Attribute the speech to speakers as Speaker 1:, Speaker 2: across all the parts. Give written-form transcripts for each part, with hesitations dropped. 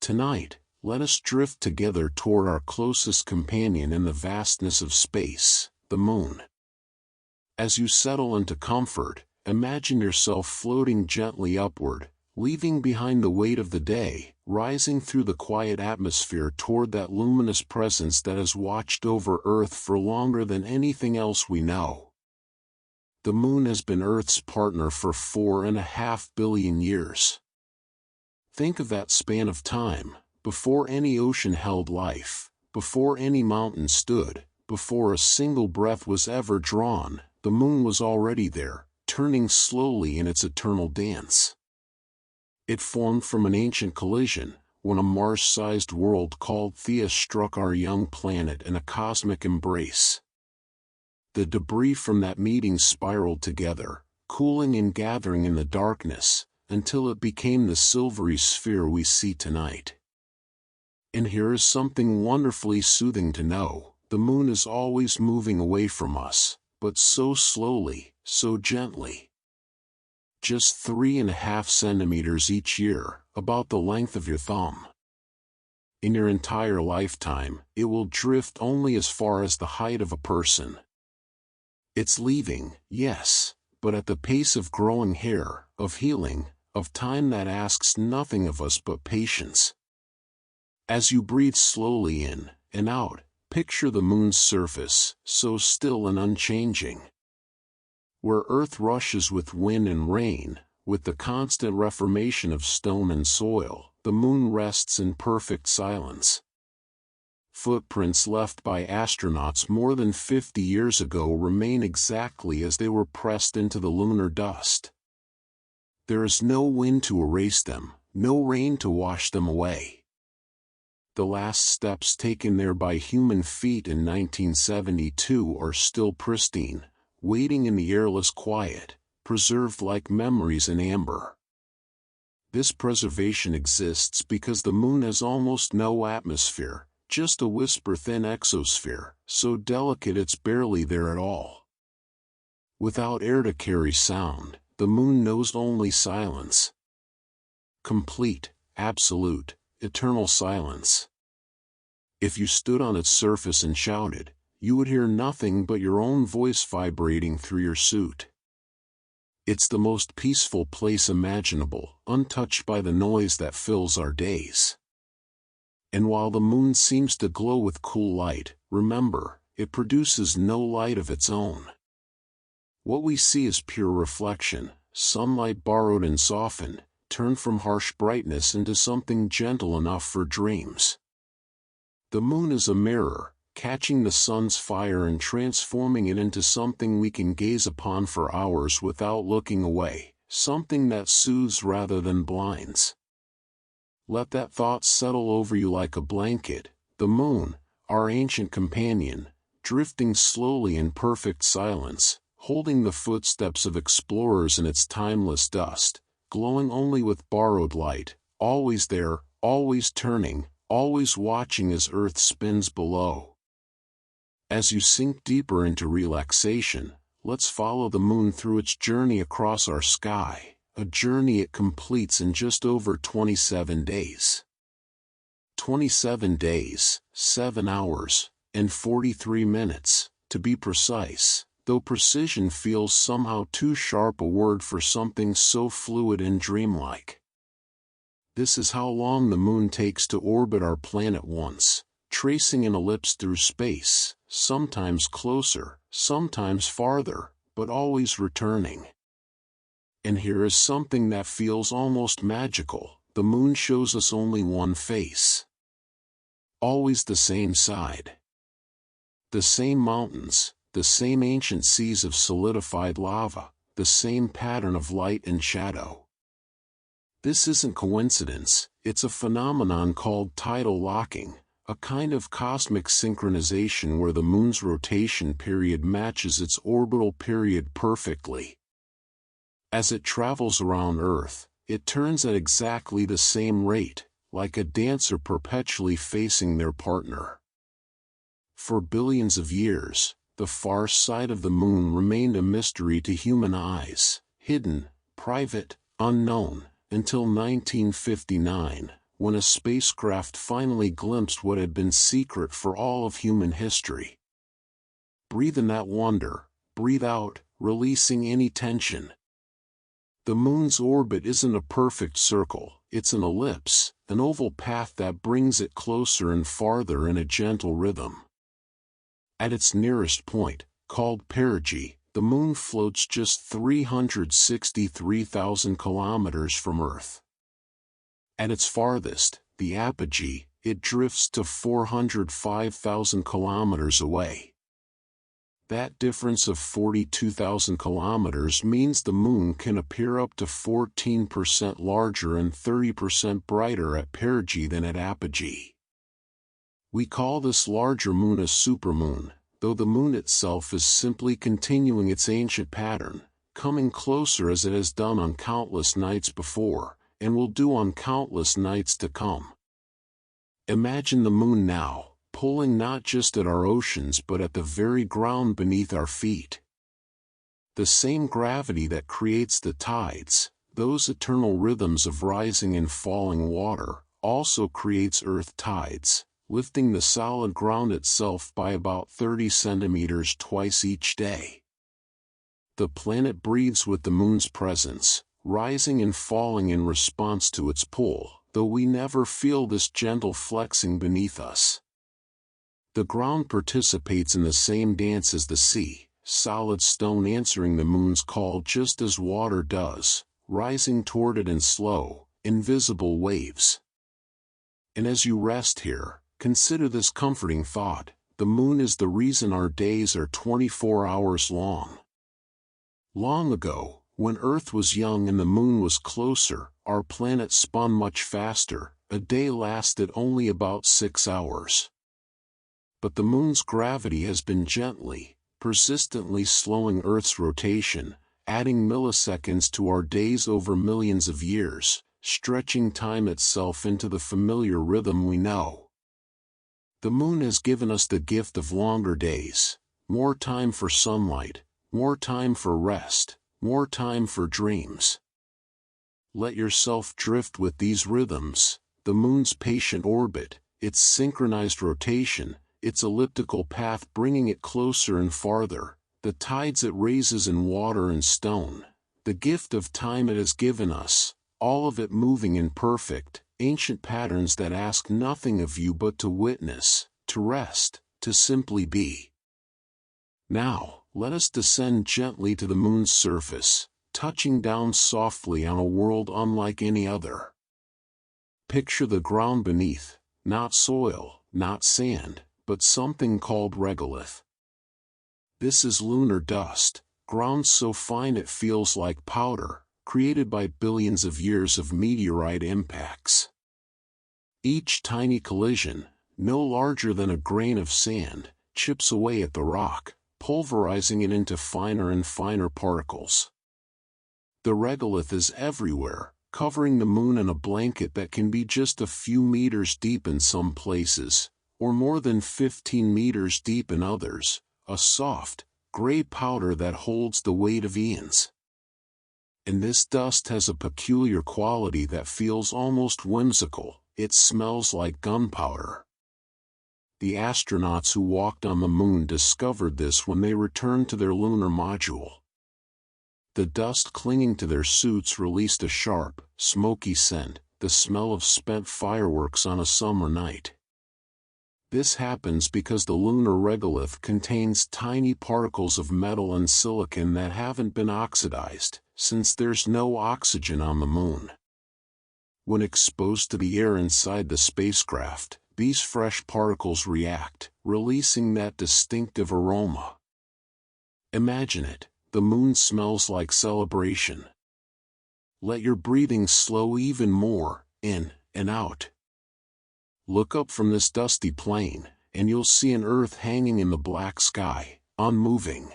Speaker 1: Tonight, let us drift together toward our closest companion in the vastness of space, the moon. As you settle into comfort, imagine yourself floating gently upward, leaving behind the weight of the day, rising through the quiet atmosphere toward that luminous presence that has watched over Earth for longer than anything else we know. The moon has been Earth's partner for 4.5 billion years. Think of that span of time, before any ocean held life, before any mountain stood, before a single breath was ever drawn, the moon was already there, turning slowly in its eternal dance. It formed from an ancient collision, when a Mars-sized world called Theia struck our young planet in a cosmic embrace. The debris from that meeting spiraled together, cooling and gathering in the darkness, until it became the silvery sphere we see tonight. And here is something wonderfully soothing to know: the moon is always moving away from us, but so slowly, so gently. Just 3.5 centimeters each year, about the length of your thumb. In your entire lifetime, it will drift only as far as the height of a person. It's leaving, yes, but at the pace of growing hair, of healing, of time that asks nothing of us but patience. As you breathe slowly in and out, picture the moon's surface, so still and unchanging. Where Earth rushes with wind and rain, with the constant reformation of stone and soil, the moon rests in perfect silence. Footprints left by astronauts more than 50 years ago remain exactly as they were pressed into the lunar dust. There is no wind to erase them, no rain to wash them away. The last steps taken there by human feet in 1972 are still pristine, waiting in the airless quiet, preserved like memories in amber. This preservation exists because the moon has almost no atmosphere, just a whisper-thin exosphere, so delicate it's barely there at all. Without air to carry sound, the moon knows only silence. Complete, absolute, eternal silence. If you stood on its surface and shouted, you would hear nothing but your own voice vibrating through your suit. It's the most peaceful place imaginable, untouched by the noise that fills our days. And while the moon seems to glow with cool light, remember, it produces no light of its own. What we see is pure reflection, sunlight borrowed and softened, turned from harsh brightness into something gentle enough for dreams. The moon is a mirror, catching the sun's fire and transforming it into something we can gaze upon for hours without looking away, something that soothes rather than blinds. Let that thought settle over you like a blanket. The moon, our ancient companion, drifting slowly in perfect silence, holding the footsteps of explorers in its timeless dust, glowing only with borrowed light, always there, always turning, always watching as Earth spins below. As you sink deeper into relaxation, let's follow the moon through its journey across our sky, a journey it completes in just over 27 days. 27 days, 7 hours, and 43 minutes, to be precise, though precision feels somehow too sharp a word for something so fluid and dreamlike. This is how long the moon takes to orbit our planet once, tracing an ellipse through space, sometimes closer, sometimes farther, but always returning. And here is something that feels almost magical: the moon shows us only one face. Always the same side. The same mountains, the same ancient seas of solidified lava, the same pattern of light and shadow. This isn't coincidence, it's a phenomenon called tidal locking, a kind of cosmic synchronization where the moon's rotation period matches its orbital period perfectly. As it travels around Earth, it turns at exactly the same rate, like a dancer perpetually facing their partner. For billions of years, the far side of the moon remained a mystery to human eyes, hidden, private, unknown, until 1959, when a spacecraft finally glimpsed what had been secret for all of human history. Breathe in that wonder, breathe out, releasing any tension. The moon's orbit isn't a perfect circle, it's an ellipse, an oval path that brings it closer and farther in a gentle rhythm. At its nearest point, called perigee, the moon floats just 363,000 kilometers from Earth. At its farthest, the apogee, it drifts to 405,000 kilometers away. That difference of 42,000 kilometers means the moon can appear up to 14% larger and 30% brighter at perigee than at apogee. We call this larger moon a supermoon, though the moon itself is simply continuing its ancient pattern, coming closer as it has done on countless nights before, and will do on countless nights to come. Imagine the moon now, pulling not just at our oceans but at the very ground beneath our feet. The same gravity that creates the tides, those eternal rhythms of rising and falling water, also creates earth tides, lifting the solid ground itself by about 30 centimeters twice each day. The planet breathes with the moon's presence, rising and falling in response to its pull, though we never feel this gentle flexing beneath us. The ground participates in the same dance as the sea, solid stone answering the moon's call just as water does, rising toward it in slow, invisible waves. And as you rest here, consider this comforting thought: the moon is the reason our days are 24 hours long. Long ago, when Earth was young and the moon was closer, our planet spun much faster. A day lasted only about 6 hours. But the moon's gravity has been gently, persistently slowing Earth's rotation, adding milliseconds to our days over millions of years, stretching time itself into the familiar rhythm we know. The moon has given us the gift of longer days, more time for sunlight, more time for rest, more time for dreams. Let yourself drift with these rhythms: the moon's patient orbit, its synchronized rotation, its elliptical path bringing it closer and farther, the tides it raises in water and stone, the gift of time it has given us, all of it moving in perfect, ancient patterns that ask nothing of you but to witness, to rest, to simply be. Now, let us descend gently to the moon's surface, touching down softly on a world unlike any other. Picture the ground beneath, not soil, not sand, but something called regolith. This is lunar dust, ground so fine it feels like powder, created by billions of years of meteorite impacts. Each tiny collision, no larger than a grain of sand, chips away at the rock, pulverizing it into finer and finer particles. The regolith is everywhere, covering the moon in a blanket that can be just a few meters deep in some places, or more than 15 meters deep in others, a soft, gray powder that holds the weight of eons. And this dust has a peculiar quality that feels almost whimsical: it smells like gunpowder. The astronauts who walked on the moon discovered this when they returned to their lunar module. The dust clinging to their suits released a sharp, smoky scent, the smell of spent fireworks on a summer night. This happens because the lunar regolith contains tiny particles of metal and silicon that haven't been oxidized, since there's no oxygen on the moon. When exposed to the air inside the spacecraft, these fresh particles react, releasing that distinctive aroma. Imagine it: the moon smells like celebration. Let your breathing slow even more, in and out. Look up from this dusty plain, and you'll see an Earth hanging in the black sky, unmoving.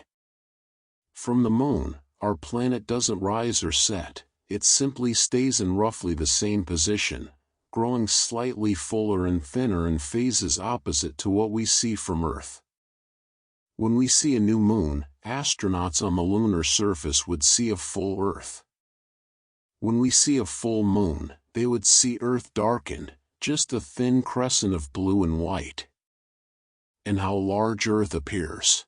Speaker 1: From the moon, our planet doesn't rise or set, it simply stays in roughly the same position, growing slightly fuller and thinner in phases opposite to what we see from Earth. When we see a new moon, astronauts on the lunar surface would see a full Earth. When we see a full moon, they would see Earth darkened, just a thin crescent of blue and white. And how large Earth appears.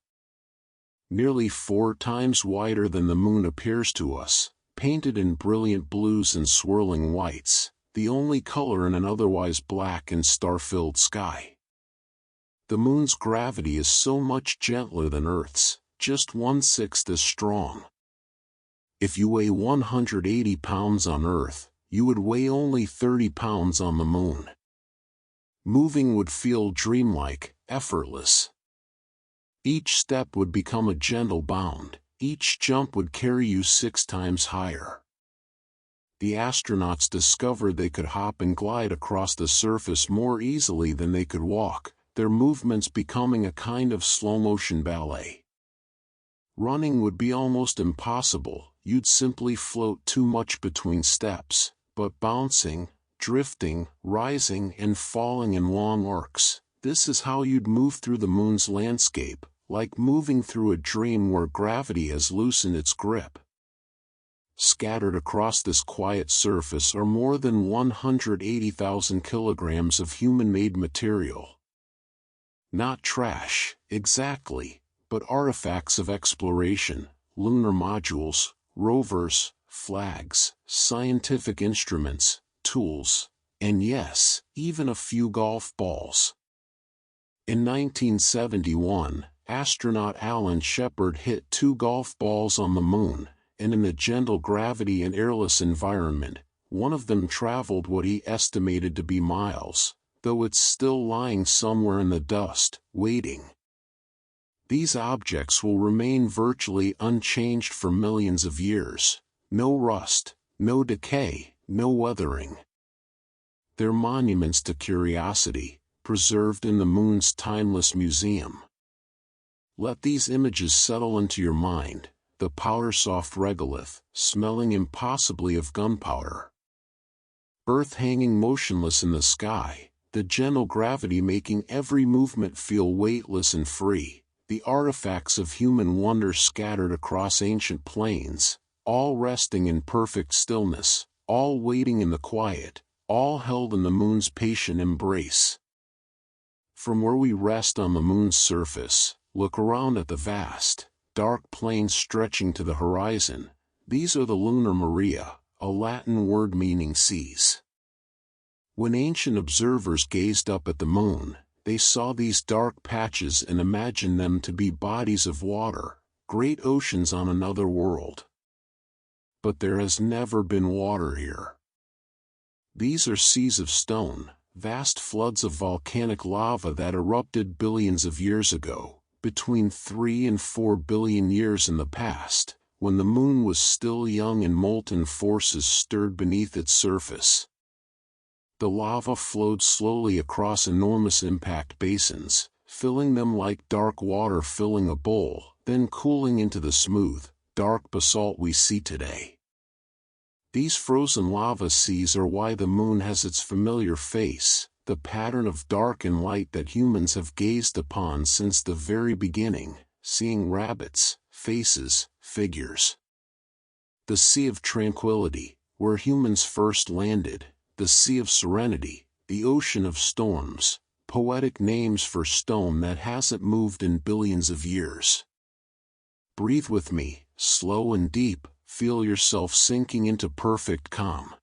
Speaker 1: Nearly 4 times wider than the moon appears to us, painted in brilliant blues and swirling whites, the only color in an otherwise black and star-filled sky. The moon's gravity is so much gentler than Earth's, just 1/6 as strong. If you weigh 180 pounds on Earth, you would weigh only 30 pounds on the moon. Moving would feel dreamlike, effortless. Each step would become a gentle bound, each jump would carry you 6 times higher. The astronauts discovered they could hop and glide across the surface more easily than they could walk, their movements becoming a kind of slow-motion ballet. Running would be almost impossible, you'd simply float too much between steps, but bouncing, drifting, rising and falling in long arcs, this is how you'd move through the moon's landscape, like moving through a dream where gravity has loosened its grip. Scattered across this quiet surface are more than 180,000 kilograms of human-made material. Not trash, exactly, but artifacts of exploration, lunar modules, rovers, flags, scientific instruments, tools, and yes, even a few golf balls. In 1971, astronaut Alan Shepard hit 2 golf balls on the moon, and in a gentle gravity and airless environment, one of them traveled what he estimated to be miles, though it's still lying somewhere in the dust, waiting. These objects will remain virtually unchanged for millions of years. No rust, no decay, no weathering. They're monuments to curiosity, preserved in the moon's timeless museum. Let these images settle into your mind, the powder-soft regolith, smelling impossibly of gunpowder. Earth hanging motionless in the sky, the gentle gravity making every movement feel weightless and free, the artifacts of human wonder scattered across ancient plains, all resting in perfect stillness, all waiting in the quiet, all held in the moon's patient embrace. From where we rest on the moon's surface, look around at the vast, dark plains stretching to the horizon. These are the lunar maria, a Latin word meaning seas. When ancient observers gazed up at the moon, they saw these dark patches and imagined them to be bodies of water, great oceans on another world. But there has never been water here. These are seas of stone, vast floods of volcanic lava that erupted billions of years ago, between 3 and 4 billion years in the past, when the moon was still young and molten forces stirred beneath its surface. The lava flowed slowly across enormous impact basins, filling them like dark water filling a bowl, then cooling into the smooth, dark basalt we see today. These frozen lava seas are why the moon has its familiar face, the pattern of dark and light that humans have gazed upon since the very beginning, seeing rabbits, faces, figures. The Sea of Tranquility, where humans first landed, the Sea of Serenity, the Ocean of Storms, poetic names for stone that hasn't moved in billions of years. Breathe with me, slow and deep, feel yourself sinking into perfect calm.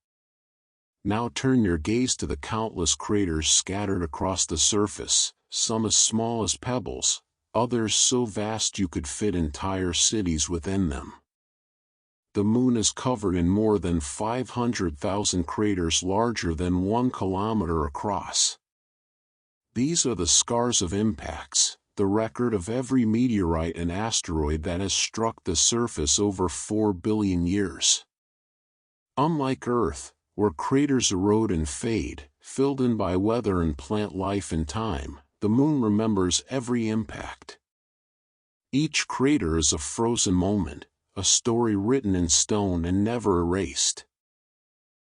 Speaker 1: Now turn your gaze to the countless craters scattered across the surface, some as small as pebbles, others so vast you could fit entire cities within them. The moon is covered in more than 500,000 craters larger than 1 kilometer across. These are the scars of impacts, the record of every meteorite and asteroid that has struck the surface over 4 billion years. Unlike Earth, where craters erode and fade, filled in by weather and plant life and time, the moon remembers every impact. Each crater is a frozen moment, a story written in stone and never erased.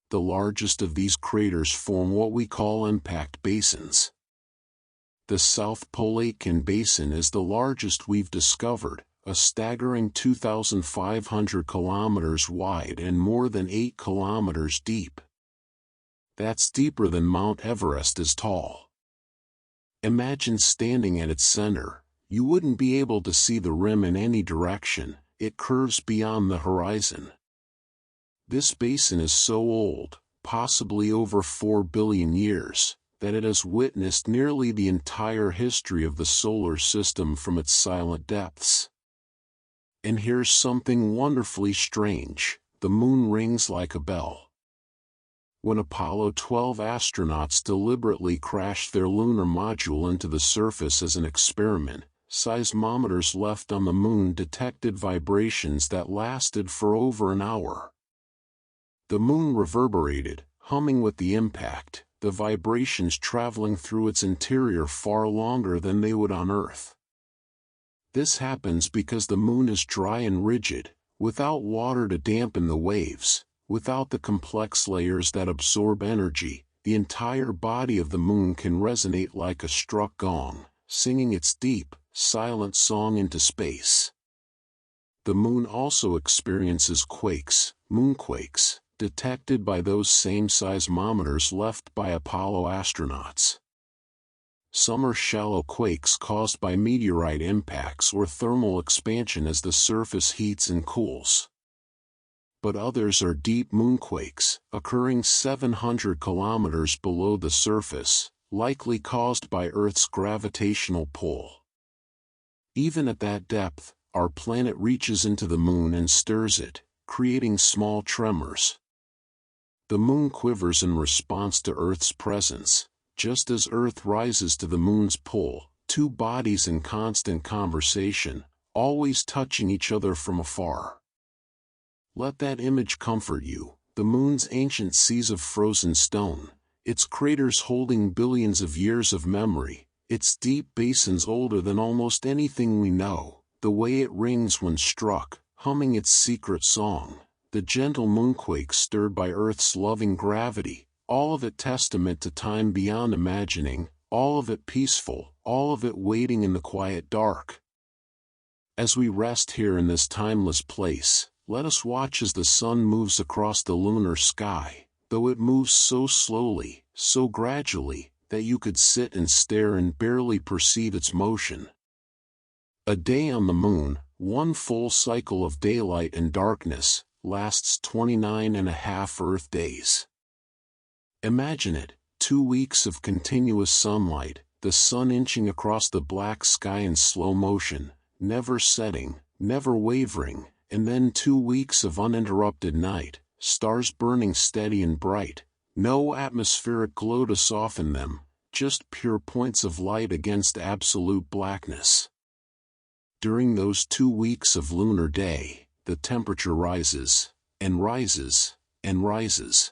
Speaker 1: The largest of these craters form what we call impact basins. The South Pole Aitken Basin is the largest we've discovered, a staggering 2,500 kilometers wide and more than 8 kilometers deep. That's deeper than Mount Everest is tall. Imagine standing at its center. You wouldn't be able to see the rim in any direction. It curves beyond the horizon. This basin is so old, possibly over 4 billion years, that it has witnessed nearly the entire history of the solar system from its silent depths. And here's something wonderfully strange: the moon rings like a bell. When Apollo 12 astronauts deliberately crashed their lunar module into the surface as an experiment, seismometers left on the moon detected vibrations that lasted for over an hour. The moon reverberated, humming with the impact, the vibrations traveling through its interior far longer than they would on Earth. This happens because the moon is dry and rigid, without water to dampen the waves, without the complex layers that absorb energy. The entire body of the moon can resonate like a struck gong, singing its deep, silent song into space. The moon also experiences quakes, moonquakes, detected by those same seismometers left by Apollo astronauts. Some are shallow quakes caused by meteorite impacts or thermal expansion as the surface heats and cools. But others are deep moonquakes, occurring 700 kilometers below the surface, likely caused by Earth's gravitational pull. Even at that depth, our planet reaches into the moon and stirs it, creating small tremors. The moon quivers in response to Earth's presence. Just as Earth rises to the moon's pull, two bodies in constant conversation, always touching each other from afar. Let that image comfort you: the moon's ancient seas of frozen stone, its craters holding billions of years of memory, its deep basins older than almost anything we know, the way it rings when struck, humming its secret song, the gentle moonquakes stirred by Earth's loving gravity, all of it testament to time beyond imagining, all of it peaceful, all of it waiting in the quiet dark. As we rest here in this timeless place, let us watch as the sun moves across the lunar sky, though it moves so slowly, so gradually, that you could sit and stare and barely perceive its motion. A day on the moon, one full cycle of daylight and darkness, lasts 29.5 Earth days. Imagine it: 2 weeks of continuous sunlight, the sun inching across the black sky in slow motion, never setting, never wavering, and then 2 weeks of uninterrupted night, stars burning steady and bright, no atmospheric glow to soften them, just pure points of light against absolute blackness. During those 2 weeks of lunar day, the temperature rises, and rises, and rises.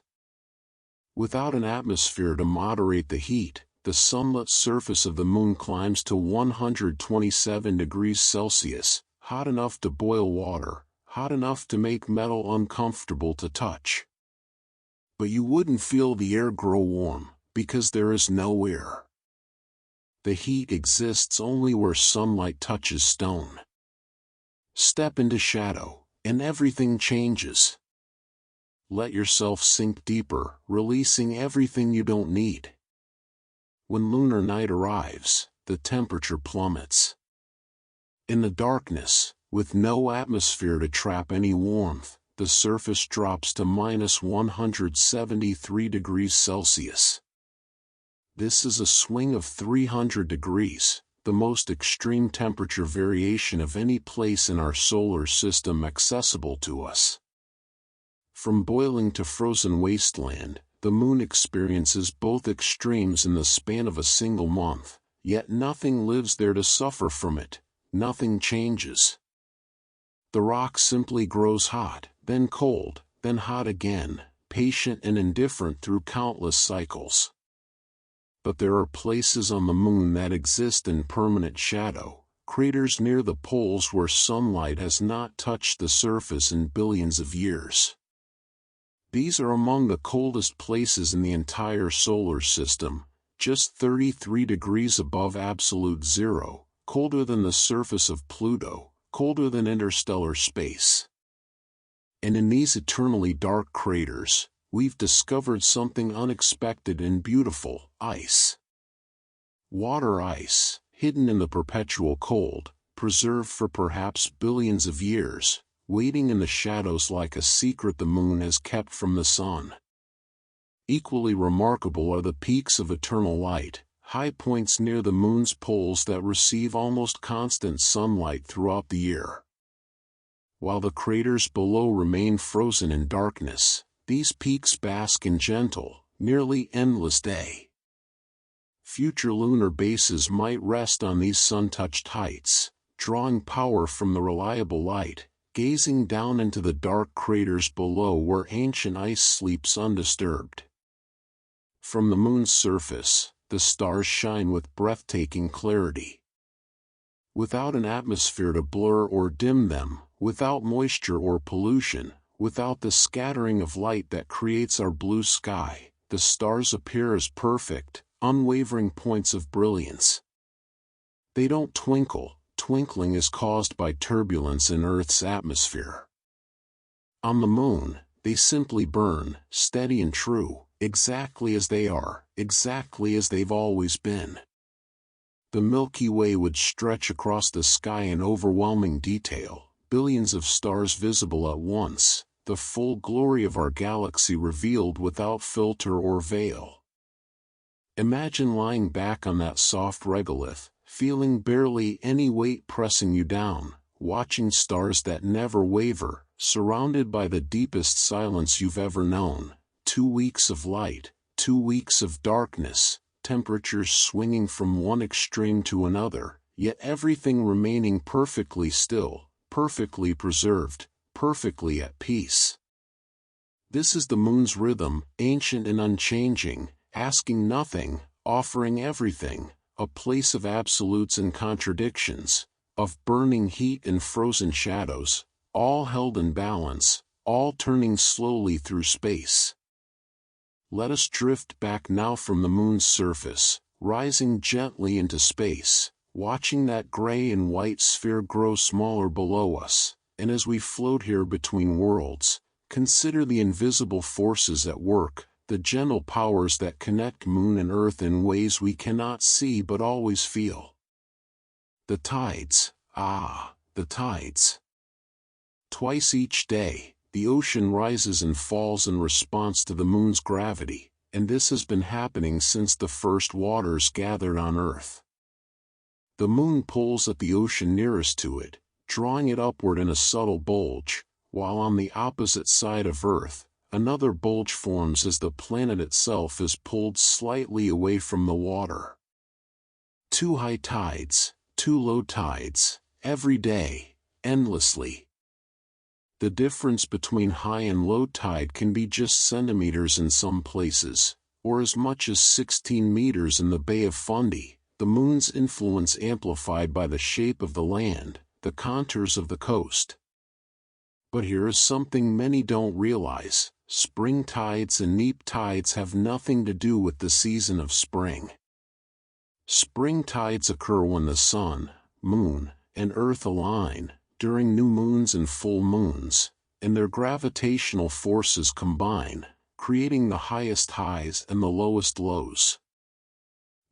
Speaker 1: Without an atmosphere to moderate the heat, the sunlit surface of the moon climbs to 127 degrees Celsius, hot enough to boil water, hot enough to make metal uncomfortable to touch. But you wouldn't feel the air grow warm, because there is no air. The heat exists only where sunlight touches stone. Step into shadow, and everything changes. Let yourself sink deeper, releasing everything you don't need. When lunar night arrives, the temperature plummets. In the darkness, with no atmosphere to trap any warmth, the surface drops to minus 173 degrees Celsius. This is a swing of 300 degrees, the most extreme temperature variation of any place in our solar system accessible to us. From boiling to frozen wasteland, the moon experiences both extremes in the span of a single month, yet nothing lives there to suffer from it, nothing changes. The rock simply grows hot, then cold, then hot again, patient and indifferent through countless cycles. But there are places on the moon that exist in permanent shadow, craters near the poles where sunlight has not touched the surface in billions of years. These are among the coldest places in the entire solar system, just 33 degrees above absolute zero, colder than the surface of Pluto, colder than interstellar space. And in these eternally dark craters, we've discovered something unexpected and beautiful: ice. Water ice, hidden in the perpetual cold, preserved for perhaps billions of years, waiting in the shadows like a secret the moon has kept from the sun. Equally remarkable are the peaks of eternal light, high points near the moon's poles that receive almost constant sunlight throughout the year. While the craters below remain frozen in darkness, these peaks bask in gentle, nearly endless day. Future lunar bases might rest on these sun-touched heights, drawing power from the reliable light, gazing down into the dark craters below where ancient ice sleeps undisturbed. From the moon's surface, the stars shine with breathtaking clarity. Without an atmosphere to blur or dim them, without moisture or pollution, without the scattering of light that creates our blue sky, the stars appear as perfect, unwavering points of brilliance. They don't twinkle. Twinkling is caused by turbulence in Earth's atmosphere. On the moon, they simply burn, steady and true, exactly as they are, exactly as they've always been. The Milky Way would stretch across the sky in overwhelming detail, billions of stars visible at once, the full glory of our galaxy revealed without filter or veil. Imagine lying back on that soft regolith, feeling barely any weight pressing you down, watching stars that never waver, surrounded by the deepest silence you've ever known. 2 weeks of light, 2 weeks of darkness, temperatures swinging from one extreme to another, yet everything remaining perfectly still, perfectly preserved, perfectly at peace. This is the moon's rhythm, ancient and unchanging, asking nothing, offering everything, a place of absolutes and contradictions, of burning heat and frozen shadows, all held in balance, all turning slowly through space. Let us drift back now from the moon's surface, rising gently into space, watching that gray and white sphere grow smaller below us, and as we float here between worlds, consider the invisible forces at work, the gentle powers that connect moon and earth in ways we cannot see but always feel. The tides, the tides. Twice each day, the ocean rises and falls in response to the moon's gravity, and this has been happening since the first waters gathered on Earth. The moon pulls at the ocean nearest to it, drawing it upward in a subtle bulge, while on the opposite side of Earth, another bulge forms as the planet itself is pulled slightly away from the water. 2 high tides, 2 low tides, every day, endlessly. The difference between high and low tide can be just centimeters in some places, or as much as 16 meters in the Bay of Fundy, the moon's influence amplified by the shape of the land, the contours of the coast. But here is something many don't realize: spring tides and neap tides have nothing to do with the season of spring. Spring tides occur when the sun, moon, and earth align, during new moons and full moons, and their gravitational forces combine, creating the highest highs and the lowest lows.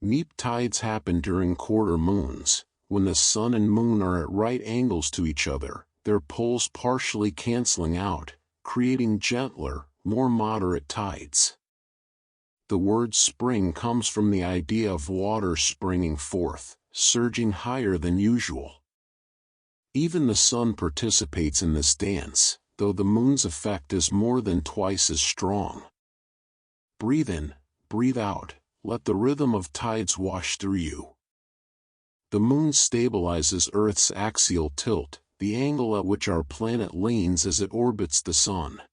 Speaker 1: Neap tides happen during quarter moons, when the sun and moon are at right angles to each other, their poles partially canceling out, creating gentler, more moderate tides. The word spring comes from the idea of water springing forth, surging higher than usual. Even the sun participates in this dance, though the moon's effect is more than twice as strong. Breathe in, breathe out, let the rhythm of tides wash through you. The moon stabilizes Earth's axial tilt, the angle at which our planet leans as it orbits the sun.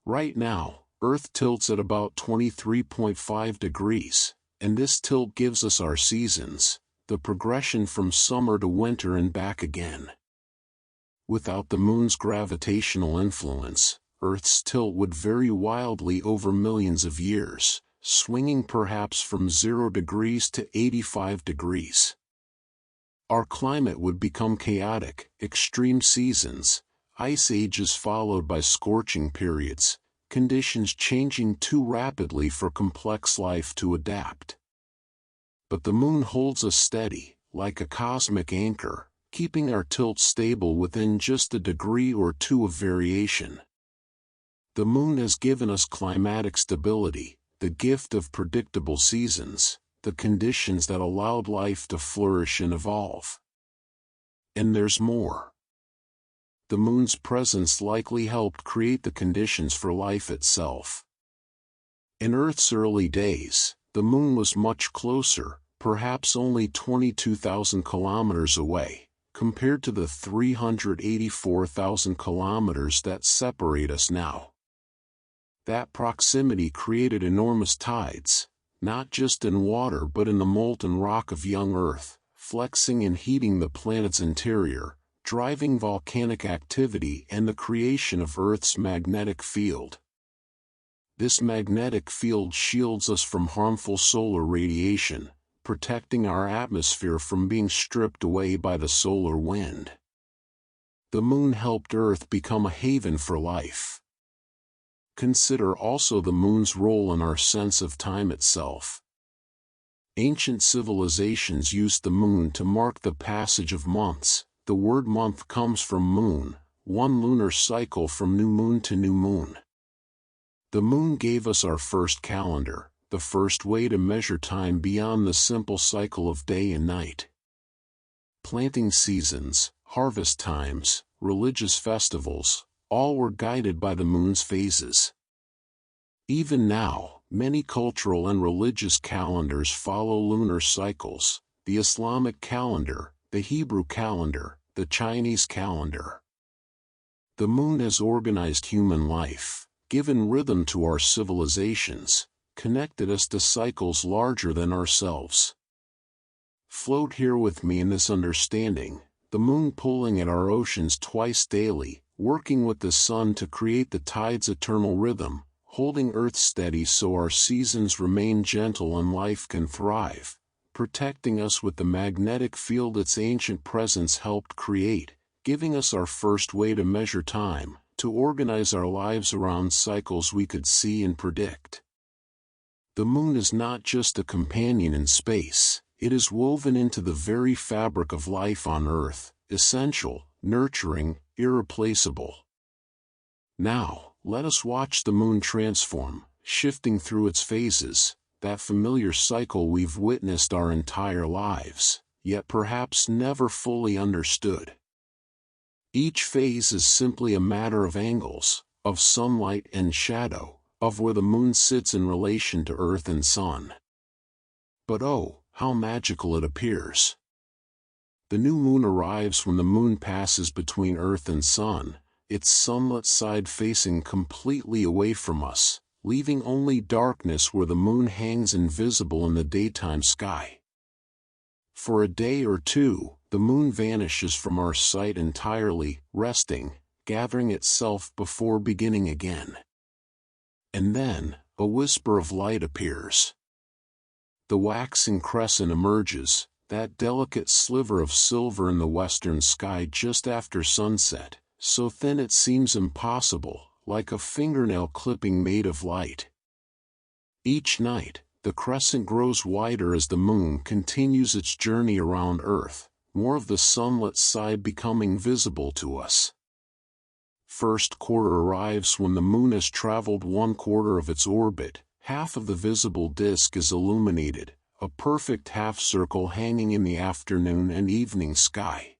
Speaker 1: Right now, Earth tilts at about 23.5 degrees, and this tilt gives us our seasons, the progression from summer to winter and back again. Without the moon's gravitational influence, Earth's tilt would vary wildly over millions of years, swinging perhaps from 0 degrees to 85 degrees. Our climate would become chaotic: extreme seasons, ice ages followed by scorching periods, conditions changing too rapidly for complex life to adapt. But the moon holds us steady, like a cosmic anchor, keeping our tilt stable within just a degree or two of variation. The moon has given us climatic stability, the gift of predictable seasons, the conditions that allowed life to flourish and evolve. And there's more. The moon's presence likely helped create the conditions for life itself. In Earth's early days, the moon was much closer, perhaps only 22,000 kilometers away, compared to the 384,000 kilometers that separate us now. That proximity created enormous tides, not just in water but in the molten rock of young Earth, flexing and heating the planet's interior, driving volcanic activity and the creation of Earth's magnetic field. This magnetic field shields us from harmful solar radiation, protecting our atmosphere from being stripped away by the solar wind. The moon helped Earth become a haven for life. Consider also the moon's role in our sense of time itself. Ancient civilizations used the moon to mark the passage of months. The word month comes from moon, one lunar cycle from new moon to new moon. The moon gave us our first calendar, the first way to measure time beyond the simple cycle of day and night. Planting seasons, harvest times, religious festivals, all were guided by the moon's phases. Even now, many cultural and religious calendars follow lunar cycles: the Islamic calendar, the Hebrew calendar, the Chinese calendar. The moon has organized human life, given rhythm to our civilizations, connected us to cycles larger than ourselves. Float here with me in this understanding, the moon pulling at our oceans twice daily, working with the sun to create the tide's eternal rhythm, holding Earth steady so our seasons remain gentle and life can thrive, protecting us with the magnetic field its ancient presence helped create, giving us our first way to measure time, to organize our lives around cycles we could see and predict. The moon is not just a companion in space, it is woven into the very fabric of life on Earth, essential, nurturing, irreplaceable. Now, let us watch the moon transform, shifting through its phases, that familiar cycle we've witnessed our entire lives, yet perhaps never fully understood. Each phase is simply a matter of angles, of sunlight and shadow, of where the moon sits in relation to Earth and Sun. But oh, how magical it appears! The new moon arrives when the moon passes between Earth and Sun, its sunlit side facing completely away from us, leaving only darkness where the moon hangs invisible in the daytime sky. For a day or two, the moon vanishes from our sight entirely, resting, gathering itself before beginning again. And then, a whisper of light appears. The waxing crescent emerges, that delicate sliver of silver in the western sky just after sunset, so thin it seems impossible, like a fingernail clipping made of light. Each night, the crescent grows wider as the moon continues its journey around Earth, more of the sunlit side becoming visible to us. First quarter arrives when the moon has traveled 1/4 of its orbit, half of the visible disk is illuminated, a perfect half-circle hanging in the afternoon and evening sky.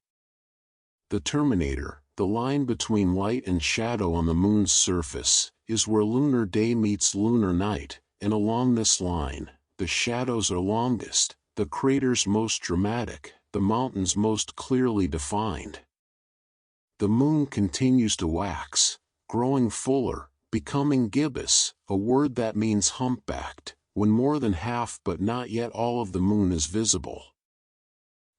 Speaker 1: The terminator, the line between light and shadow on the moon's surface, is where lunar day meets lunar night, and along this line, the shadows are longest, the craters most dramatic, the mountains most clearly defined. The moon continues to wax, growing fuller, becoming gibbous, a word that means humpbacked, when more than half but not yet all of the moon is visible.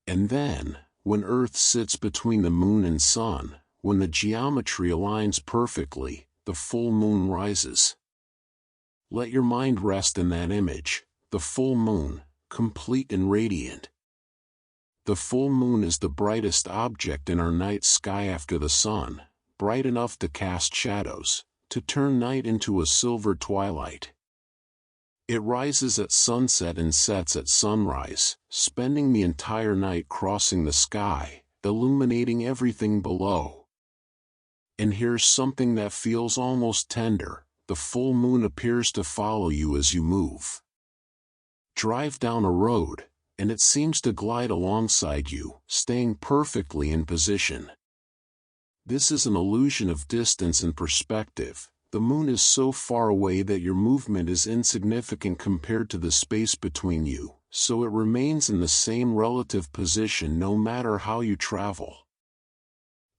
Speaker 1: And then, when Earth sits between the moon and sun, when the geometry aligns perfectly, the full moon rises. Let your mind rest in that image, the full moon, complete and radiant. The full moon is the brightest object in our night sky after the sun, bright enough to cast shadows, to turn night into a silver twilight. It rises at sunset and sets at sunrise, spending the entire night crossing the sky, illuminating everything below. And here's something that feels almost tender: the full moon appears to follow you as you move. Drive down a road, and it seems to glide alongside you, staying perfectly in position. This is an illusion of distance and perspective. The moon is so far away that your movement is insignificant compared to the space between you, so it remains in the same relative position no matter how you travel.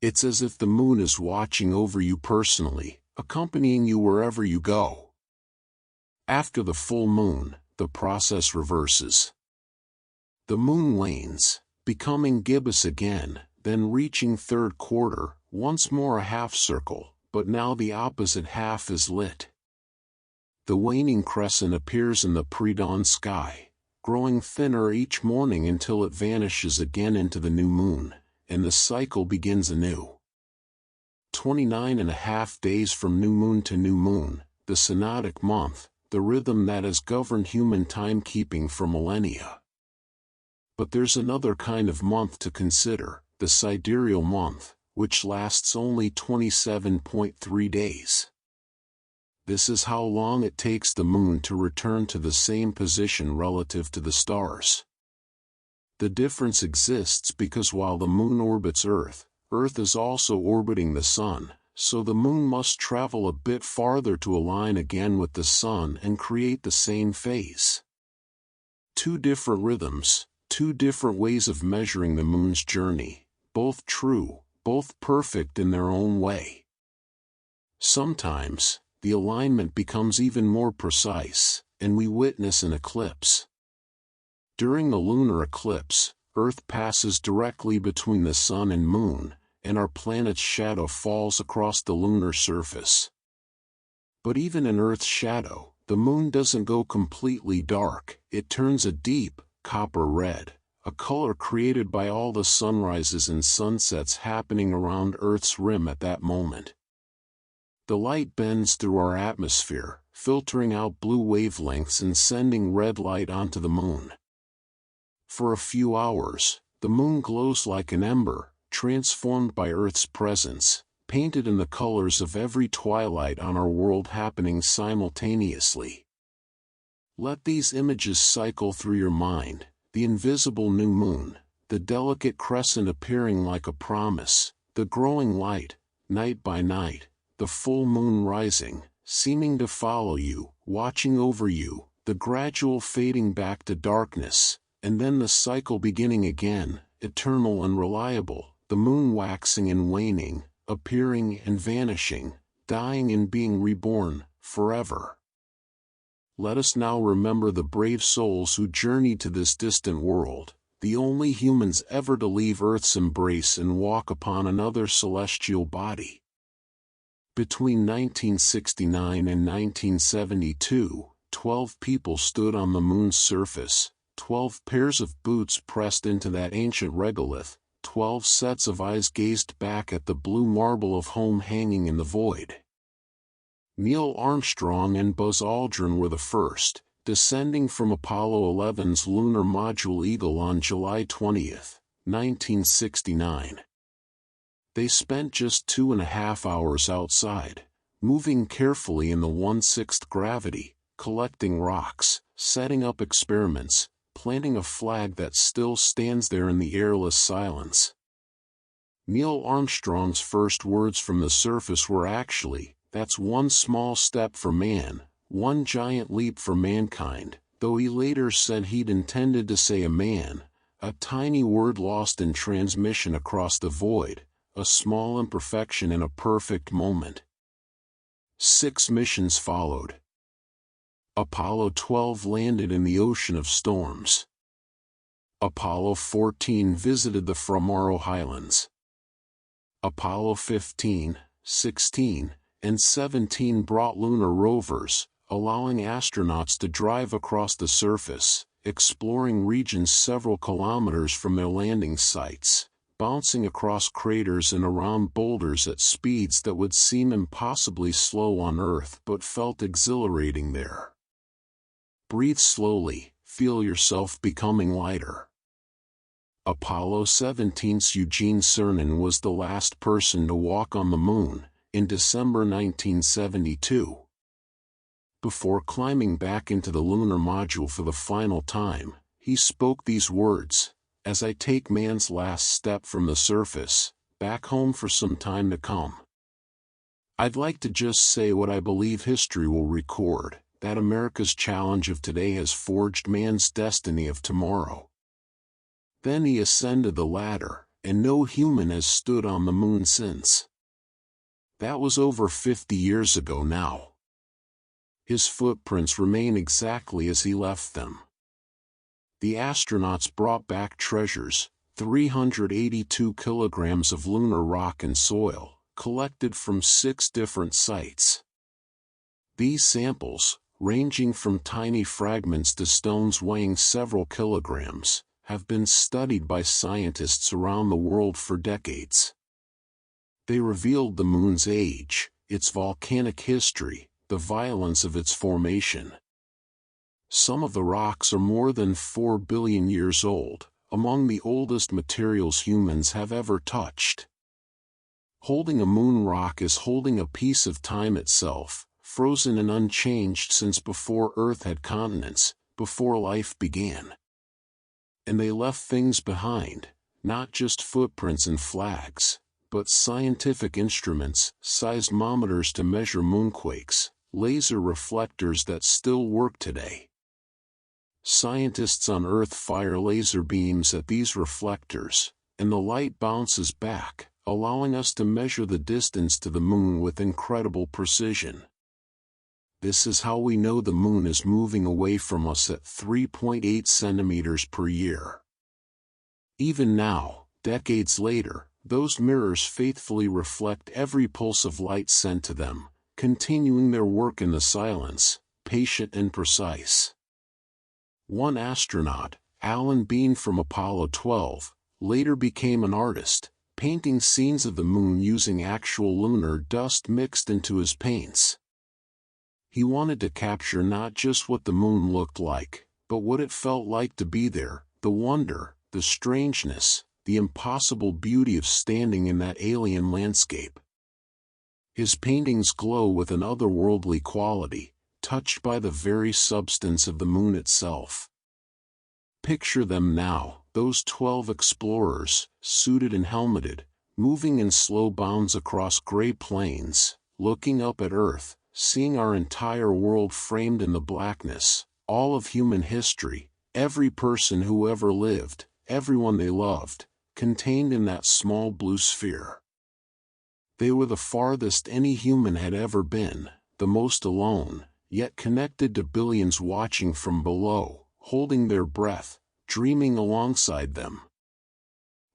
Speaker 1: It's as if the moon is watching over you personally, accompanying you wherever you go. After the full moon, the process reverses. The moon wanes, becoming gibbous again, then reaching third quarter, once more a half circle, but now the opposite half is lit. The waning crescent appears in the pre-dawn sky, growing thinner each morning until it vanishes again into the new moon, and the cycle begins anew. 29.5 days from new moon to new moon, the synodic month, the rhythm that has governed human timekeeping for millennia. But there's another kind of month to consider, the sidereal month, which lasts only 27.3 days. This is how long it takes the moon to return to the same position relative to the stars. The difference exists because while the moon orbits Earth, Earth is also orbiting the sun, so the moon must travel a bit farther to align again with the sun and create the same phase. Two different rhythms, two different ways of measuring the moon's journey, both true, both perfect in their own way. Sometimes, the alignment becomes even more precise, and we witness an eclipse. During the lunar eclipse, Earth passes directly between the sun and moon, and our planet's shadow falls across the lunar surface. But even in Earth's shadow, the moon doesn't go completely dark. It turns a deep, copper red, a color created by all the sunrises and sunsets happening around Earth's rim at that moment. The light bends through our atmosphere, filtering out blue wavelengths and sending red light onto the moon. For a few hours, the moon glows like an ember, transformed by Earth's presence, painted in the colors of every twilight on our world happening simultaneously. Let these images cycle through your mind: the invisible new moon, the delicate crescent appearing like a promise, the growing light, night by night, the full moon rising, seeming to follow you, watching over you, the gradual fading back to darkness, and then the cycle beginning again, eternal and reliable, the moon waxing and waning, appearing and vanishing, dying and being reborn, forever. Let us now remember the brave souls who journeyed to this distant world, the only humans ever to leave Earth's embrace and walk upon another celestial body. Between 1969 and 1972, 12 people stood on the moon's surface, 12 pairs of boots pressed into that ancient regolith, 12 sets of eyes gazed back at the blue marble of home hanging in the void. Neil Armstrong and Buzz Aldrin were the first, descending from Apollo 11's lunar module Eagle on July 20, 1969. They spent just 2.5 hours outside, moving carefully in the 1/6 gravity, collecting rocks, setting up experiments, planting a flag that still stands there in the airless silence. Neil Armstrong's first words from the surface were actually, "That's one small step for man, one giant leap for mankind," though he later said he'd intended to say a man, a tiny word lost in transmission across the void, a small imperfection in a perfect moment. 6 missions followed. Apollo 12 landed in the ocean of storms. Apollo 14 visited the Framaro Highlands. Apollo 15, 16, and 17 brought lunar rovers, allowing astronauts to drive across the surface, exploring regions several kilometers from their landing sites, bouncing across craters and around boulders at speeds that would seem impossibly slow on Earth but felt exhilarating there. Breathe slowly, feel yourself becoming lighter. Apollo 17's Eugene Cernan was the last person to walk on the moon, in December 1972. Before climbing back into the lunar module for the final time, he spoke these words: "As I take man's last step from the surface, back home for some time to come, I'd like to just say what I believe history will record, that America's challenge of today has forged man's destiny of tomorrow." Then he ascended the ladder, and no human has stood on the moon since. That was over 50 years ago now. His footprints remain exactly as he left them. The astronauts brought back treasures, 382 kilograms of lunar rock and soil, collected from 6 different sites. These samples, ranging from tiny fragments to stones weighing several kilograms, have been studied by scientists around the world for decades. They revealed the moon's age, its volcanic history, the violence of its formation. Some of the rocks are more than 4 billion years old, among the oldest materials humans have ever touched. Holding a moon rock is holding a piece of time itself, frozen and unchanged since before Earth had continents, before life began. And they left things behind, not just footprints and flags, but scientific instruments, seismometers to measure moonquakes, laser reflectors that still work today. Scientists on Earth fire laser beams at these reflectors, and the light bounces back, allowing us to measure the distance to the moon with incredible precision. This is how we know the moon is moving away from us at 3.8 centimeters per year. Even now, decades later, those mirrors faithfully reflect every pulse of light sent to them, continuing their work in the silence, patient and precise. One astronaut, Alan Bean from Apollo 12, later became an artist, painting scenes of the moon using actual lunar dust mixed into his paints. He wanted to capture not just what the moon looked like, but what it felt like to be there, the wonder, the strangeness, the impossible beauty of standing in that alien landscape. His paintings glow with an otherworldly quality, touched by the very substance of the moon itself. Picture them now, those 12 explorers, suited and helmeted, moving in slow bounds across gray plains, looking up at Earth, seeing our entire world framed in the blackness, all of human history, every person who ever lived, everyone they loved, contained in that small blue sphere. They were the farthest any human had ever been, the most alone, yet connected to billions watching from below, holding their breath, dreaming alongside them.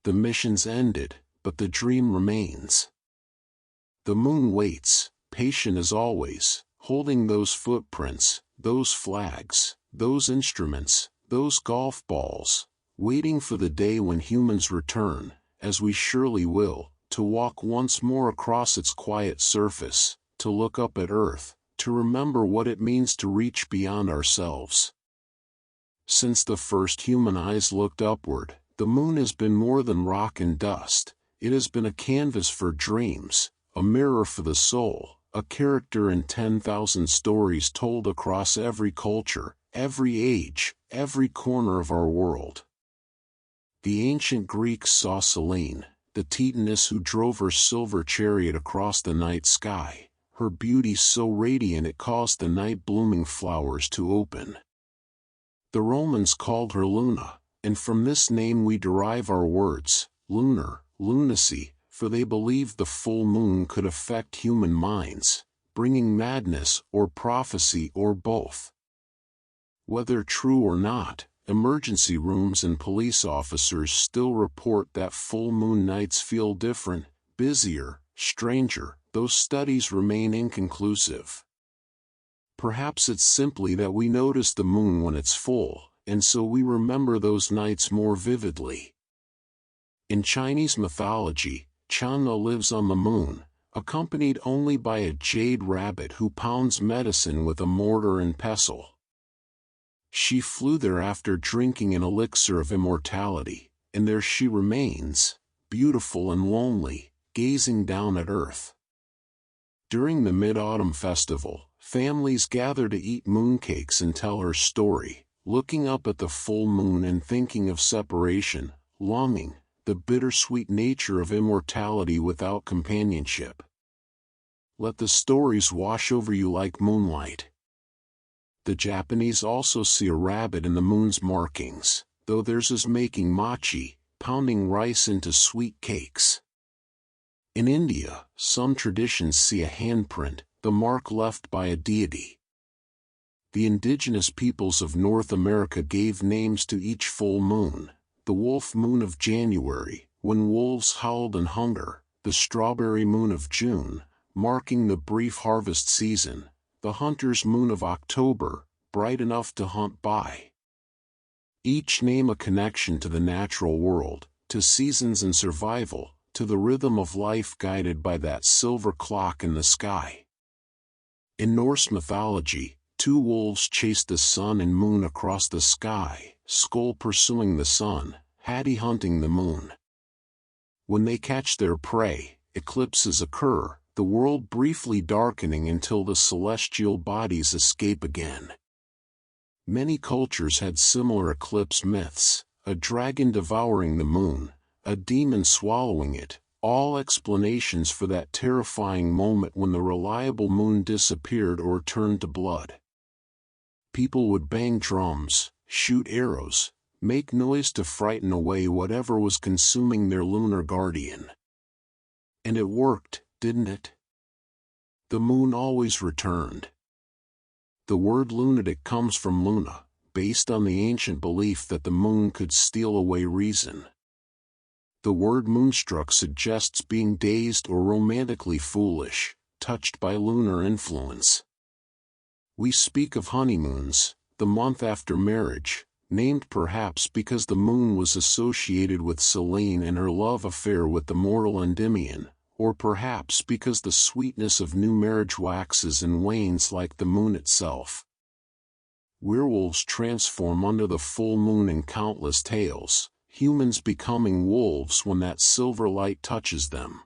Speaker 1: The mission's ended, but the dream remains. The moon waits, patient as always, holding those footprints, those flags, those instruments, those golf balls, waiting for the day when humans return, as we surely will, to walk once more across its quiet surface, to look up at Earth, to remember what it means to reach beyond ourselves. Since the first human eyes looked upward, the moon has been more than rock and dust. It has been a canvas for dreams, a mirror for the soul, a character in 10,000 stories told across every culture, every age, every corner of our world. The ancient Greeks saw Selene, the Titaness who drove her silver chariot across the night sky, her beauty so radiant it caused the night-blooming flowers to open. The Romans called her Luna, and from this name we derive our words, lunar, lunacy, for they believed the full moon could affect human minds, bringing madness or prophecy or both. Whether true or not, emergency rooms and police officers still report that full moon nights feel different, busier, stranger. Those studies remain inconclusive. Perhaps it's simply that we notice the moon when it's full, and so we remember those nights more vividly. In Chinese mythology, Channa lives on the moon, accompanied only by a jade rabbit who pounds medicine with a mortar and pestle. She flew there after drinking an elixir of immortality, and there she remains, beautiful and lonely, gazing down at earth. During the Mid-Autumn Festival, families gather to eat mooncakes and tell her story, looking up at the full moon and thinking of separation, longing, the bittersweet nature of immortality without companionship. Let the stories wash over you like moonlight. The Japanese also see a rabbit in the moon's markings, though theirs is making mochi, pounding rice into sweet cakes. In India, some traditions see a handprint, the mark left by a deity. The indigenous peoples of North America gave names to each full moon: the wolf moon of January, when wolves howled in hunger; the strawberry moon of June, marking the brief harvest season; the hunter's moon of October, bright enough to hunt by. Each name a connection to the natural world, to seasons and survival, to the rhythm of life guided by that silver clock in the sky. In Norse mythology, two wolves chased the sun and moon across the sky, Skoll pursuing the sun, Hati hunting the moon. When they catch their prey, eclipses occur, the world briefly darkening until the celestial bodies escape again. Many cultures had similar eclipse myths: a dragon devouring the moon, a demon swallowing it, all explanations for that terrifying moment when the reliable moon disappeared or turned to blood. People would bang drums, shoot arrows, make noise to frighten away whatever was consuming their lunar guardian. And it worked, didn't it? The moon always returned. The word lunatic comes from luna, based on the ancient belief that the moon could steal away reason. The word moonstruck suggests being dazed or romantically foolish, touched by lunar influence. We speak of honeymoons, the month after marriage, named perhaps because the moon was associated with Selene and her love affair with the mortal Endymion, or perhaps because the sweetness of new marriage waxes and wanes like the moon itself. Werewolves transform under the full moon in countless tales, humans becoming wolves when that silver light touches them.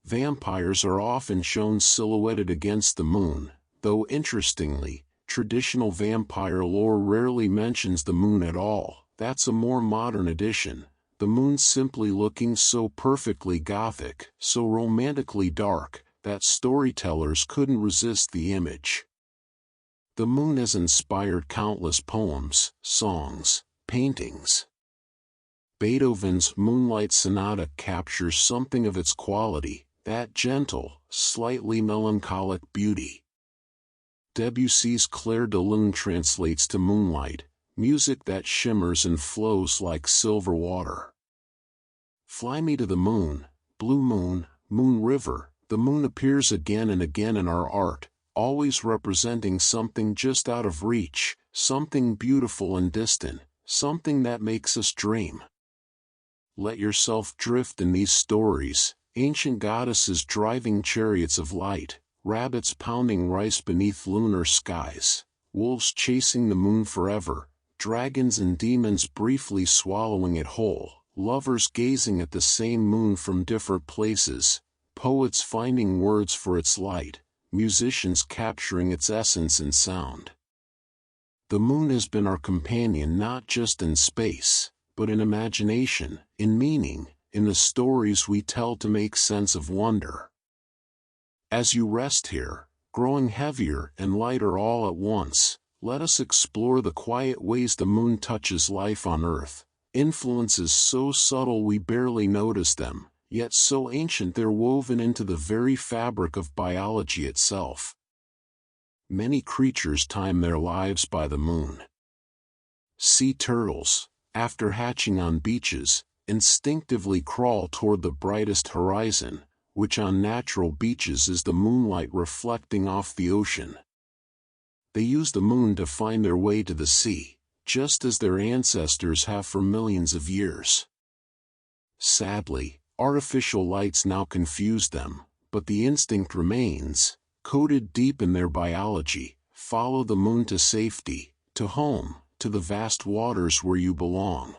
Speaker 1: Vampires are often shown silhouetted against the moon, though interestingly, traditional vampire lore rarely mentions the moon at all. That's a more modern addition, the moon simply looking so perfectly gothic, so romantically dark, that storytellers couldn't resist the image. The moon has inspired countless poems, songs, paintings. Beethoven's Moonlight Sonata captures something of its quality, that gentle, slightly melancholic beauty. Debussy's Clair de Lune translates to moonlight, music that shimmers and flows like silver water. Fly Me to the Moon, Blue Moon, Moon River, the moon appears again and again in our art, always representing something just out of reach, something beautiful and distant, something that makes us dream. Let yourself drift in these stories, ancient goddesses driving chariots of light, rabbits pounding rice beneath lunar skies, wolves chasing the moon forever, dragons and demons briefly swallowing it whole, lovers gazing at the same moon from different places, poets finding words for its light, musicians capturing its essence and sound. The moon has been our companion not just in space, but in imagination, in meaning, in the stories we tell to make sense of wonder. As you rest here, growing heavier and lighter all at once, let us explore the quiet ways the moon touches life on Earth, influences so subtle we barely notice them, yet so ancient they're woven into the very fabric of biology itself. Many creatures time their lives by the moon. Sea turtles, after hatching on beaches, instinctively crawl toward the brightest horizon, which on natural beaches is the moonlight reflecting off the ocean. They use the moon to find their way to the sea, just as their ancestors have for millions of years. Sadly, artificial lights now confuse them, but the instinct remains, coded deep in their biology: follow the moon to safety, to home, to the vast waters where you belong.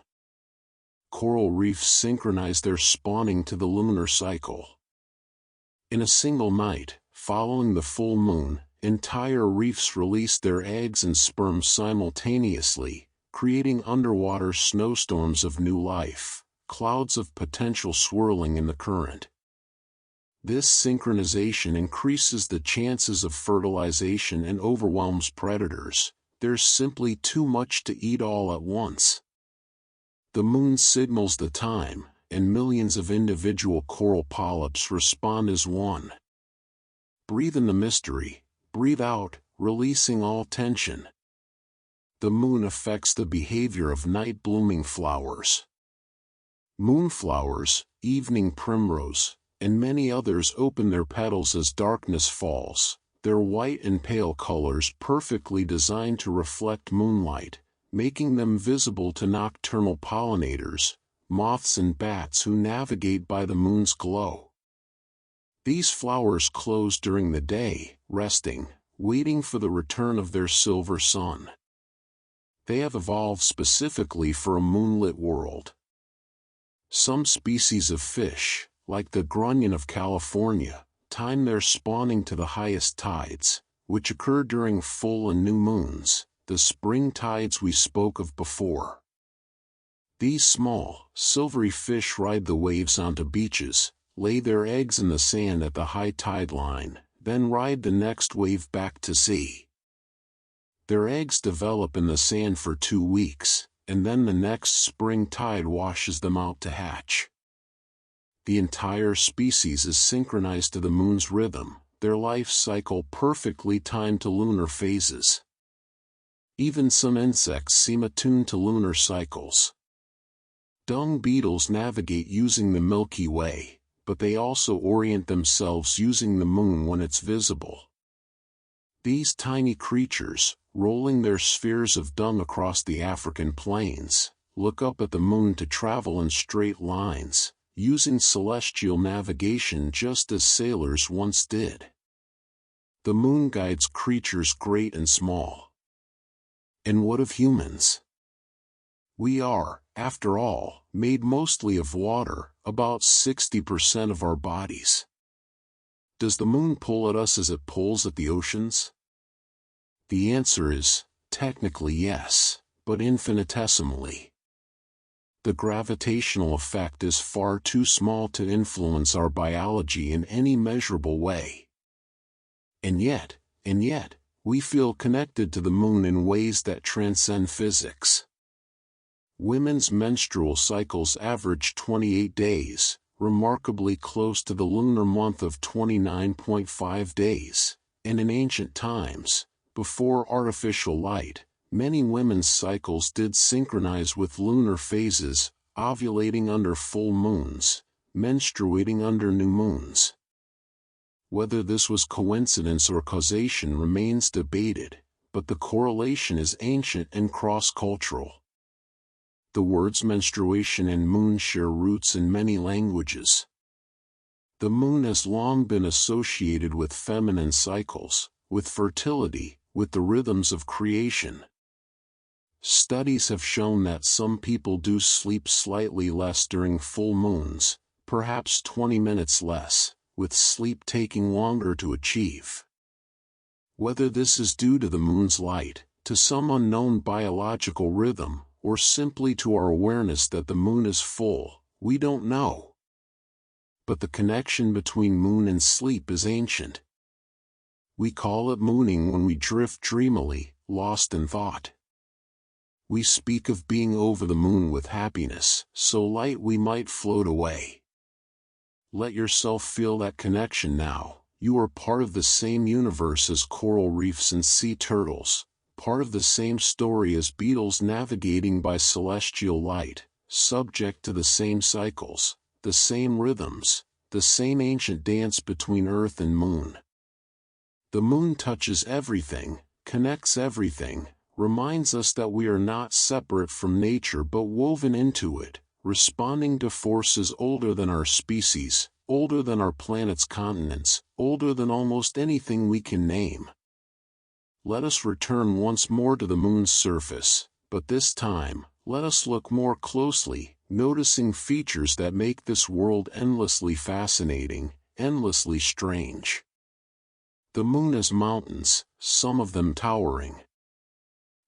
Speaker 1: Coral reefs synchronize their spawning to the lunar cycle. In a single night, following the full moon, entire reefs release their eggs and sperm simultaneously, creating underwater snowstorms of new life, clouds of potential swirling in the current. This synchronization increases the chances of fertilization and overwhelms predators. There's simply too much to eat all at once. The moon signals the time, and millions of individual coral polyps respond as one. Breathe in the mystery, breathe out, releasing all tension. The moon affects the behavior of night-blooming flowers. Moonflowers, evening primrose, and many others open their petals as darkness falls, their white and pale colors perfectly designed to reflect moonlight, making them visible to nocturnal pollinators, moths and bats who navigate by the moon's glow. These flowers close during the day, resting, waiting for the return of their silver sun. They have evolved specifically for a moonlit world. Some species of fish, like the grunion of California, time their spawning to the highest tides, which occur during full and new moons, the spring tides we spoke of before. These small, silvery fish ride the waves onto beaches, lay their eggs in the sand at the high tide line, then ride the next wave back to sea. Their eggs develop in the sand for 2 weeks, and then the next spring tide washes them out to hatch. The entire species is synchronized to the moon's rhythm, their life cycle perfectly timed to lunar phases. Even some insects seem attuned to lunar cycles. Dung beetles navigate using the Milky Way, but they also orient themselves using the moon when it's visible. These tiny creatures, rolling their spheres of dung across the African plains, look up at the moon to travel in straight lines, using celestial navigation just as sailors once did. The moon guides creatures great and small. And what of humans? We are, after all, made mostly of water, about 60% of our bodies. Does the moon pull at us as it pulls at the oceans? The answer is, technically yes, but infinitesimally. The gravitational effect is far too small to influence our biology in any measurable way. And yet, we feel connected to the moon in ways that transcend physics. Women's menstrual cycles average 28 days, remarkably close to the lunar month of 29.5 days, and in ancient times, before artificial light, many women's cycles did synchronize with lunar phases, ovulating under full moons, menstruating under new moons. Whether this was coincidence or causation remains debated, but the correlation is ancient and cross-cultural. The words menstruation and moon share roots in many languages. The moon has long been associated with feminine cycles, with fertility, with the rhythms of creation. Studies have shown that some people do sleep slightly less during full moons, perhaps 20 minutes less, with sleep taking longer to achieve. Whether this is due to the moon's light, to some unknown biological rhythm, or simply to our awareness that the moon is full, we don't know. But the connection between moon and sleep is ancient. We call it mooning when we drift dreamily, lost in thought. We speak of being over the moon with happiness, so light we might float away. Let yourself feel that connection now. You are part of the same universe as coral reefs and sea turtles, part of the same story as beetles navigating by celestial light, subject to the same cycles, the same rhythms, the same ancient dance between earth and moon. The moon touches everything, connects everything, reminds us that we are not separate from nature but woven into it, responding to forces older than our species, older than our planet's continents, older than almost anything we can name. Let us return once more to the moon's surface, but this time, let us look more closely, noticing features that make this world endlessly fascinating, endlessly strange. The moon has mountains, some of them towering.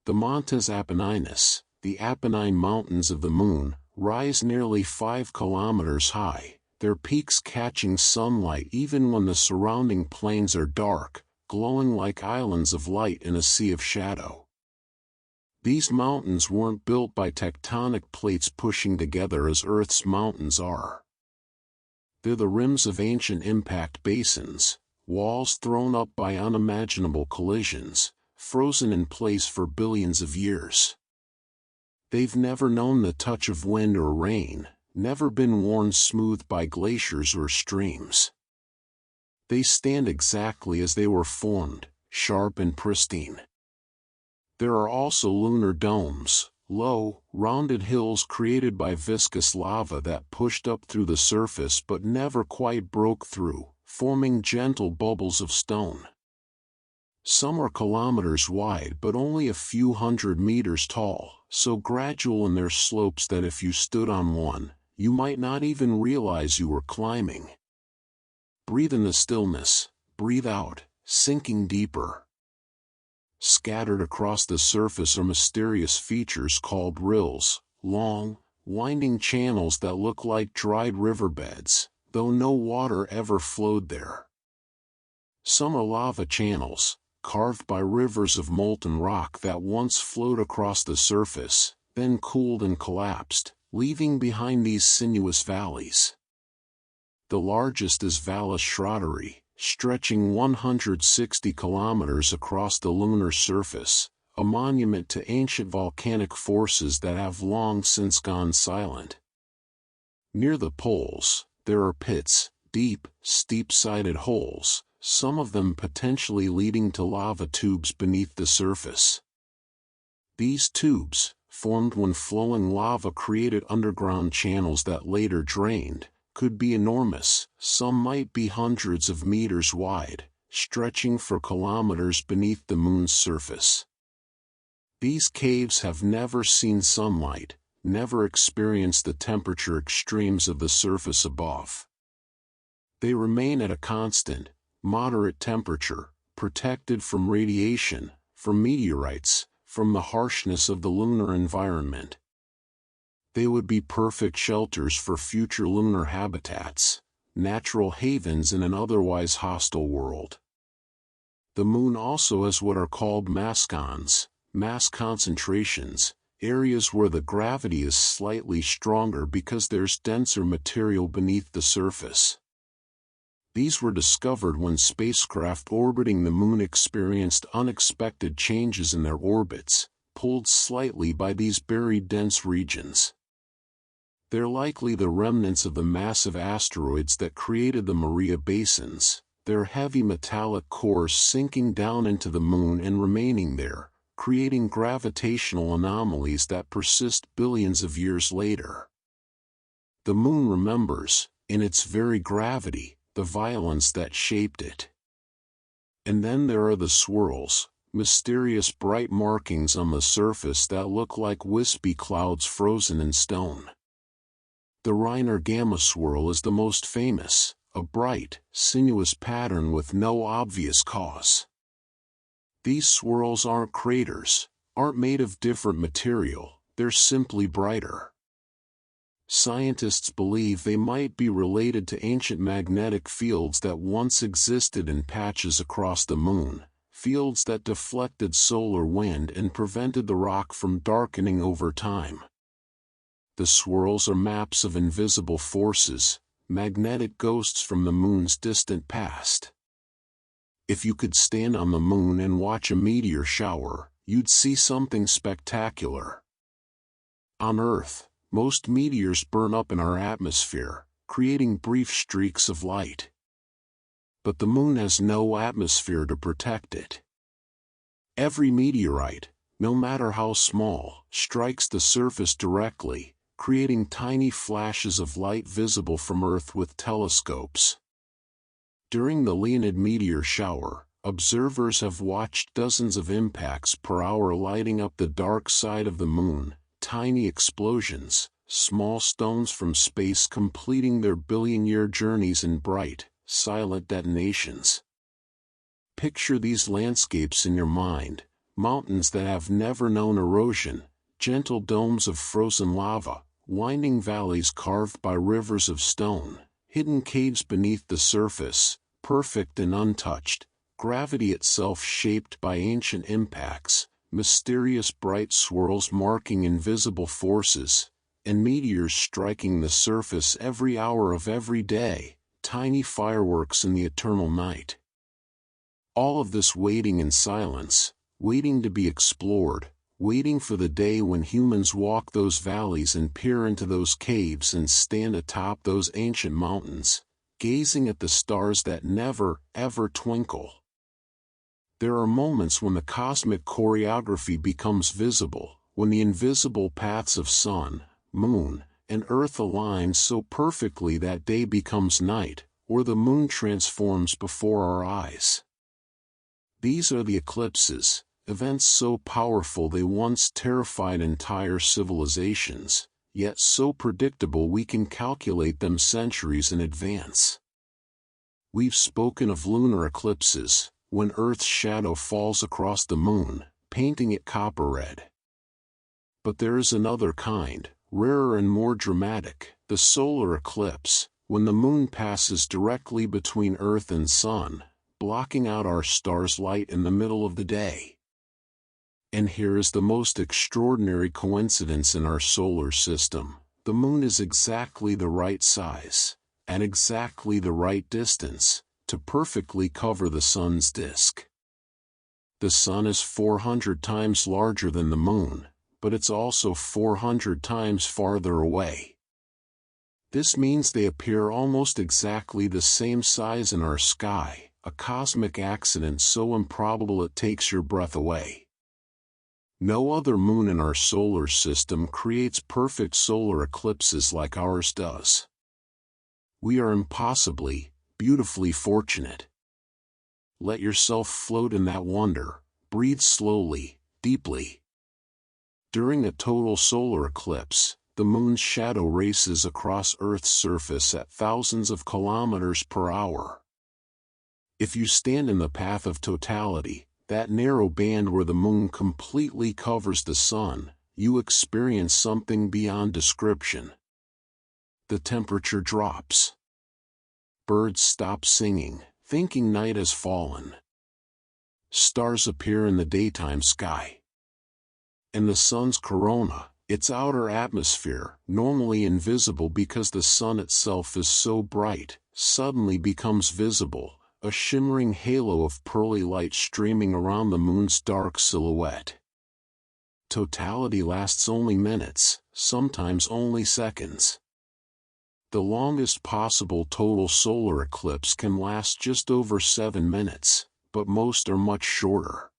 Speaker 1: The Montes Apenninus, the Apennine Mountains of the moon, rise nearly 5 kilometers high, their peaks catching sunlight even when the surrounding plains are dark, glowing like islands of light in a sea of shadow. These mountains weren't built by tectonic plates pushing together as Earth's mountains are. They're the rims of ancient impact basins, walls thrown up by unimaginable collisions, frozen in place for billions of years. They've never known the touch of wind or rain, never been worn smooth by glaciers or streams. They stand exactly as they were formed, sharp and pristine. There are also lunar domes, low, rounded hills created by viscous lava that pushed up through the surface but never quite broke through, forming gentle bubbles of stone. Some are kilometers wide but only a few hundred meters tall, so gradual in their slopes that if you stood on one, you might not even realize you were climbing. Breathe in the stillness, breathe out, sinking deeper. Scattered across the surface are mysterious features called rills, long, winding channels that look like dried riverbeds, though no water ever flowed there. Some are lava channels, carved by rivers of molten rock that once flowed across the surface, then cooled and collapsed, leaving behind these sinuous valleys. The largest is Valles Schrotteri, stretching 160 kilometers across the lunar surface, a monument to ancient volcanic forces that have long since gone silent. Near the poles, there are pits, deep, steep-sided holes, some of them potentially leading to lava tubes beneath the surface. These tubes, formed when flowing lava created underground channels that later drained, could be enormous. Some might be hundreds of meters wide, stretching for kilometers beneath the moon's surface. These caves have never seen sunlight, never experienced the temperature extremes of the surface above. They remain at a constant, moderate temperature, protected from radiation, from meteorites, from the harshness of the lunar environment. They would be perfect shelters for future lunar habitats, natural havens in an otherwise hostile world. The moon also has what are called mascons, mass concentrations, areas where the gravity is slightly stronger because there's denser material beneath the surface. These were discovered when spacecraft orbiting the moon experienced unexpected changes in their orbits, pulled slightly by these buried dense regions. They're likely the remnants of the massive asteroids that created the Maria basins, their heavy metallic cores sinking down into the moon and remaining there, creating gravitational anomalies that persist billions of years later. The moon remembers, in its very gravity, the violence that shaped it. And then there are the swirls, mysterious bright markings on the surface that look like wispy clouds frozen in stone. The Reiner gamma swirl is the most famous, a bright, sinuous pattern with no obvious cause. These swirls aren't craters, aren't made of different material, they're simply brighter. Scientists believe they might be related to ancient magnetic fields that once existed in patches across the moon, fields that deflected solar wind and prevented the rock from darkening over time. The swirls are maps of invisible forces, magnetic ghosts from the moon's distant past. If you could stand on the moon and watch a meteor shower, you'd see something spectacular. On Earth, most meteors burn up in our atmosphere, creating brief streaks of light. But the moon has no atmosphere to protect it. Every meteorite, no matter how small, strikes the surface directly, creating tiny flashes of light visible from Earth with telescopes. During the Leonid meteor shower, observers have watched dozens of impacts per hour lighting up the dark side of the moon, tiny explosions, small stones from space completing their billion-year journeys in bright, silent detonations. Picture these landscapes in your mind, mountains that have never known erosion, gentle domes of frozen lava, winding valleys carved by rivers of stone, hidden caves beneath the surface, perfect and untouched, gravity itself shaped by ancient impacts, mysterious bright swirls marking invisible forces, and meteors striking the surface every hour of every day, tiny fireworks in the eternal night. All of this waiting in silence, waiting to be explored, waiting for the day when humans walk those valleys and peer into those caves and stand atop those ancient mountains, gazing at the stars that never, ever twinkle. There are moments when the cosmic choreography becomes visible, when the invisible paths of sun, moon, and earth align so perfectly that day becomes night, or the moon transforms before our eyes. These are the eclipses, events so powerful they once terrified entire civilizations, yet so predictable we can calculate them centuries in advance. We've spoken of lunar eclipses, when Earth's shadow falls across the moon, painting it copper red. But there is another kind, rarer and more dramatic, the solar eclipse, when the moon passes directly between Earth and Sun, blocking out our star's light in the middle of the day. And here is the most extraordinary coincidence in our solar system. The moon is exactly the right size, at exactly the right distance, to perfectly cover the sun's disk. The sun is 400 times larger than the moon, but it's also 400 times farther away. This means they appear almost exactly the same size in our sky, a cosmic accident so improbable it takes your breath away. No other moon in our solar system creates perfect solar eclipses like ours does. We are impossibly, beautifully fortunate. Let yourself float in that wonder, breathe slowly, deeply. During a total solar eclipse, the moon's shadow races across Earth's surface at thousands of kilometers per hour. If you stand in the path of totality, that narrow band where the moon completely covers the sun, you experience something beyond description. The temperature drops. Birds stop singing, thinking night has fallen. Stars appear in the daytime sky. And the sun's corona, its outer atmosphere, normally invisible because the sun itself is so bright, suddenly becomes visible, a shimmering halo of pearly light streaming around the moon's dark silhouette. Totality lasts only minutes, sometimes only seconds. The longest possible total solar eclipse can last just over 7 minutes, but most are much shorter.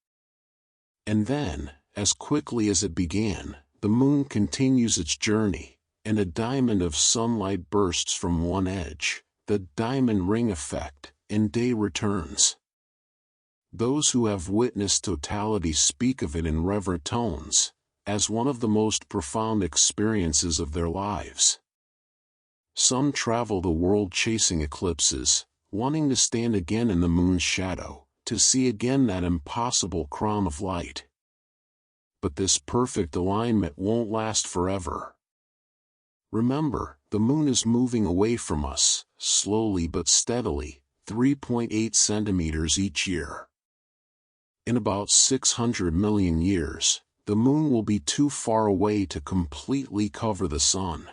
Speaker 1: And then, as quickly as it began, the moon continues its journey, and a diamond of sunlight bursts from one edge, the diamond ring effect, and day returns. Those who have witnessed totality speak of it in reverent tones, as one of the most profound experiences of their lives. Some travel the world chasing eclipses, wanting to stand again in the moon's shadow, to see again that impossible crown of light. But this perfect alignment won't last forever. Remember, the moon is moving away from us, slowly but steadily, 3.8 centimeters each year. In about 600 million years, the moon will be too far away to completely cover the sun.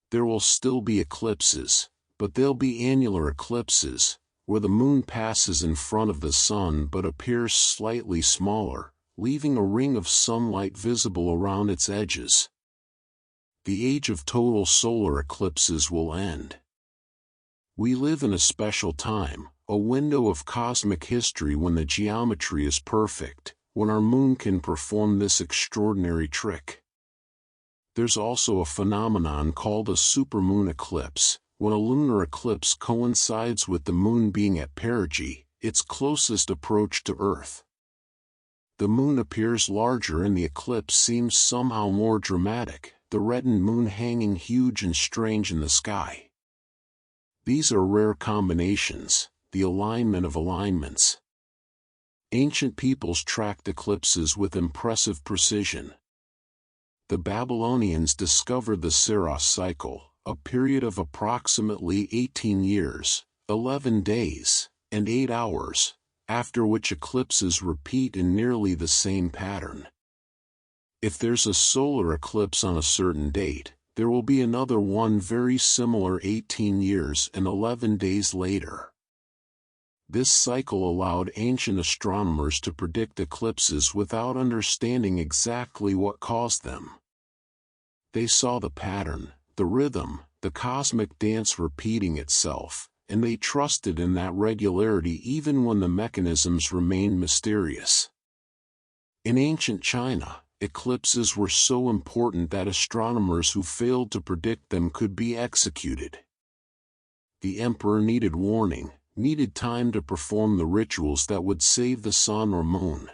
Speaker 1: There will still be eclipses, but they'll be annular eclipses, where the moon passes in front of the sun but appears slightly smaller, leaving a ring of sunlight visible around its edges. The age of total solar eclipses will end. We live in a special time, a window of cosmic history when the geometry is perfect, when our moon can perform this extraordinary trick. There's also a phenomenon called a supermoon eclipse, when a lunar eclipse coincides with the moon being at perigee, its closest approach to Earth. The moon appears larger and the eclipse seems somehow more dramatic, the reddened moon hanging huge and strange in the sky. These are rare combinations, the alignment of alignments. Ancient peoples tracked eclipses with impressive precision. The Babylonians discovered the Saros cycle, a period of approximately 18 years, 11 days, and 8 hours, after which eclipses repeat in nearly the same pattern. If there's a solar eclipse on a certain date, there will be another one very similar 18 years and 11 days later. This cycle allowed ancient astronomers to predict eclipses without understanding exactly what caused them. They saw the pattern, the rhythm, the cosmic dance repeating itself, and they trusted in that regularity even when the mechanisms remained mysterious. In ancient China, eclipses were so important that astronomers who failed to predict them could be executed. The emperor needed warning, needed time to perform the rituals that would save the sun or moon.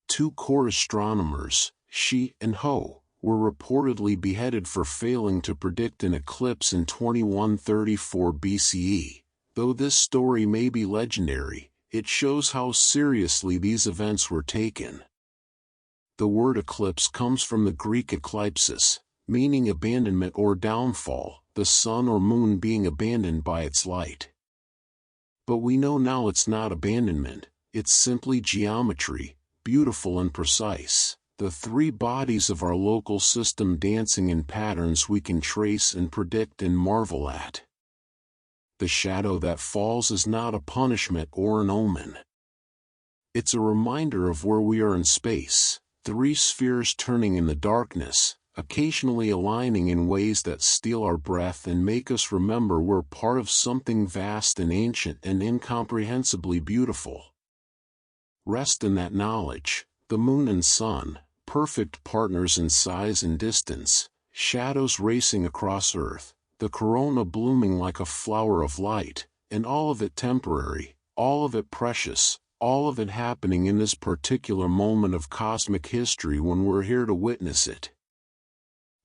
Speaker 1: 2 core astronomers, Shi and Ho, were reportedly beheaded for failing to predict an eclipse in 2134 BCE. Though this story may be legendary, it shows how seriously these events were taken. The word eclipse comes from the Greek eklypsis, meaning abandonment or downfall, the sun or moon being abandoned by its light. But we know now it's not abandonment, it's simply geometry, beautiful and precise. The 3 bodies of our local system dancing in patterns we can trace and predict and marvel at. The shadow that falls is not a punishment or an omen. It's a reminder of where we are in space, 3 spheres turning in the darkness, occasionally aligning in ways that steal our breath and make us remember we're part of something vast and ancient and incomprehensibly beautiful. Rest in that knowledge. The moon and sun, perfect partners in size and distance, shadows racing across Earth, the corona blooming like a flower of light, and all of it temporary, all of it precious, all of it happening in this particular moment of cosmic history when we're here to witness it.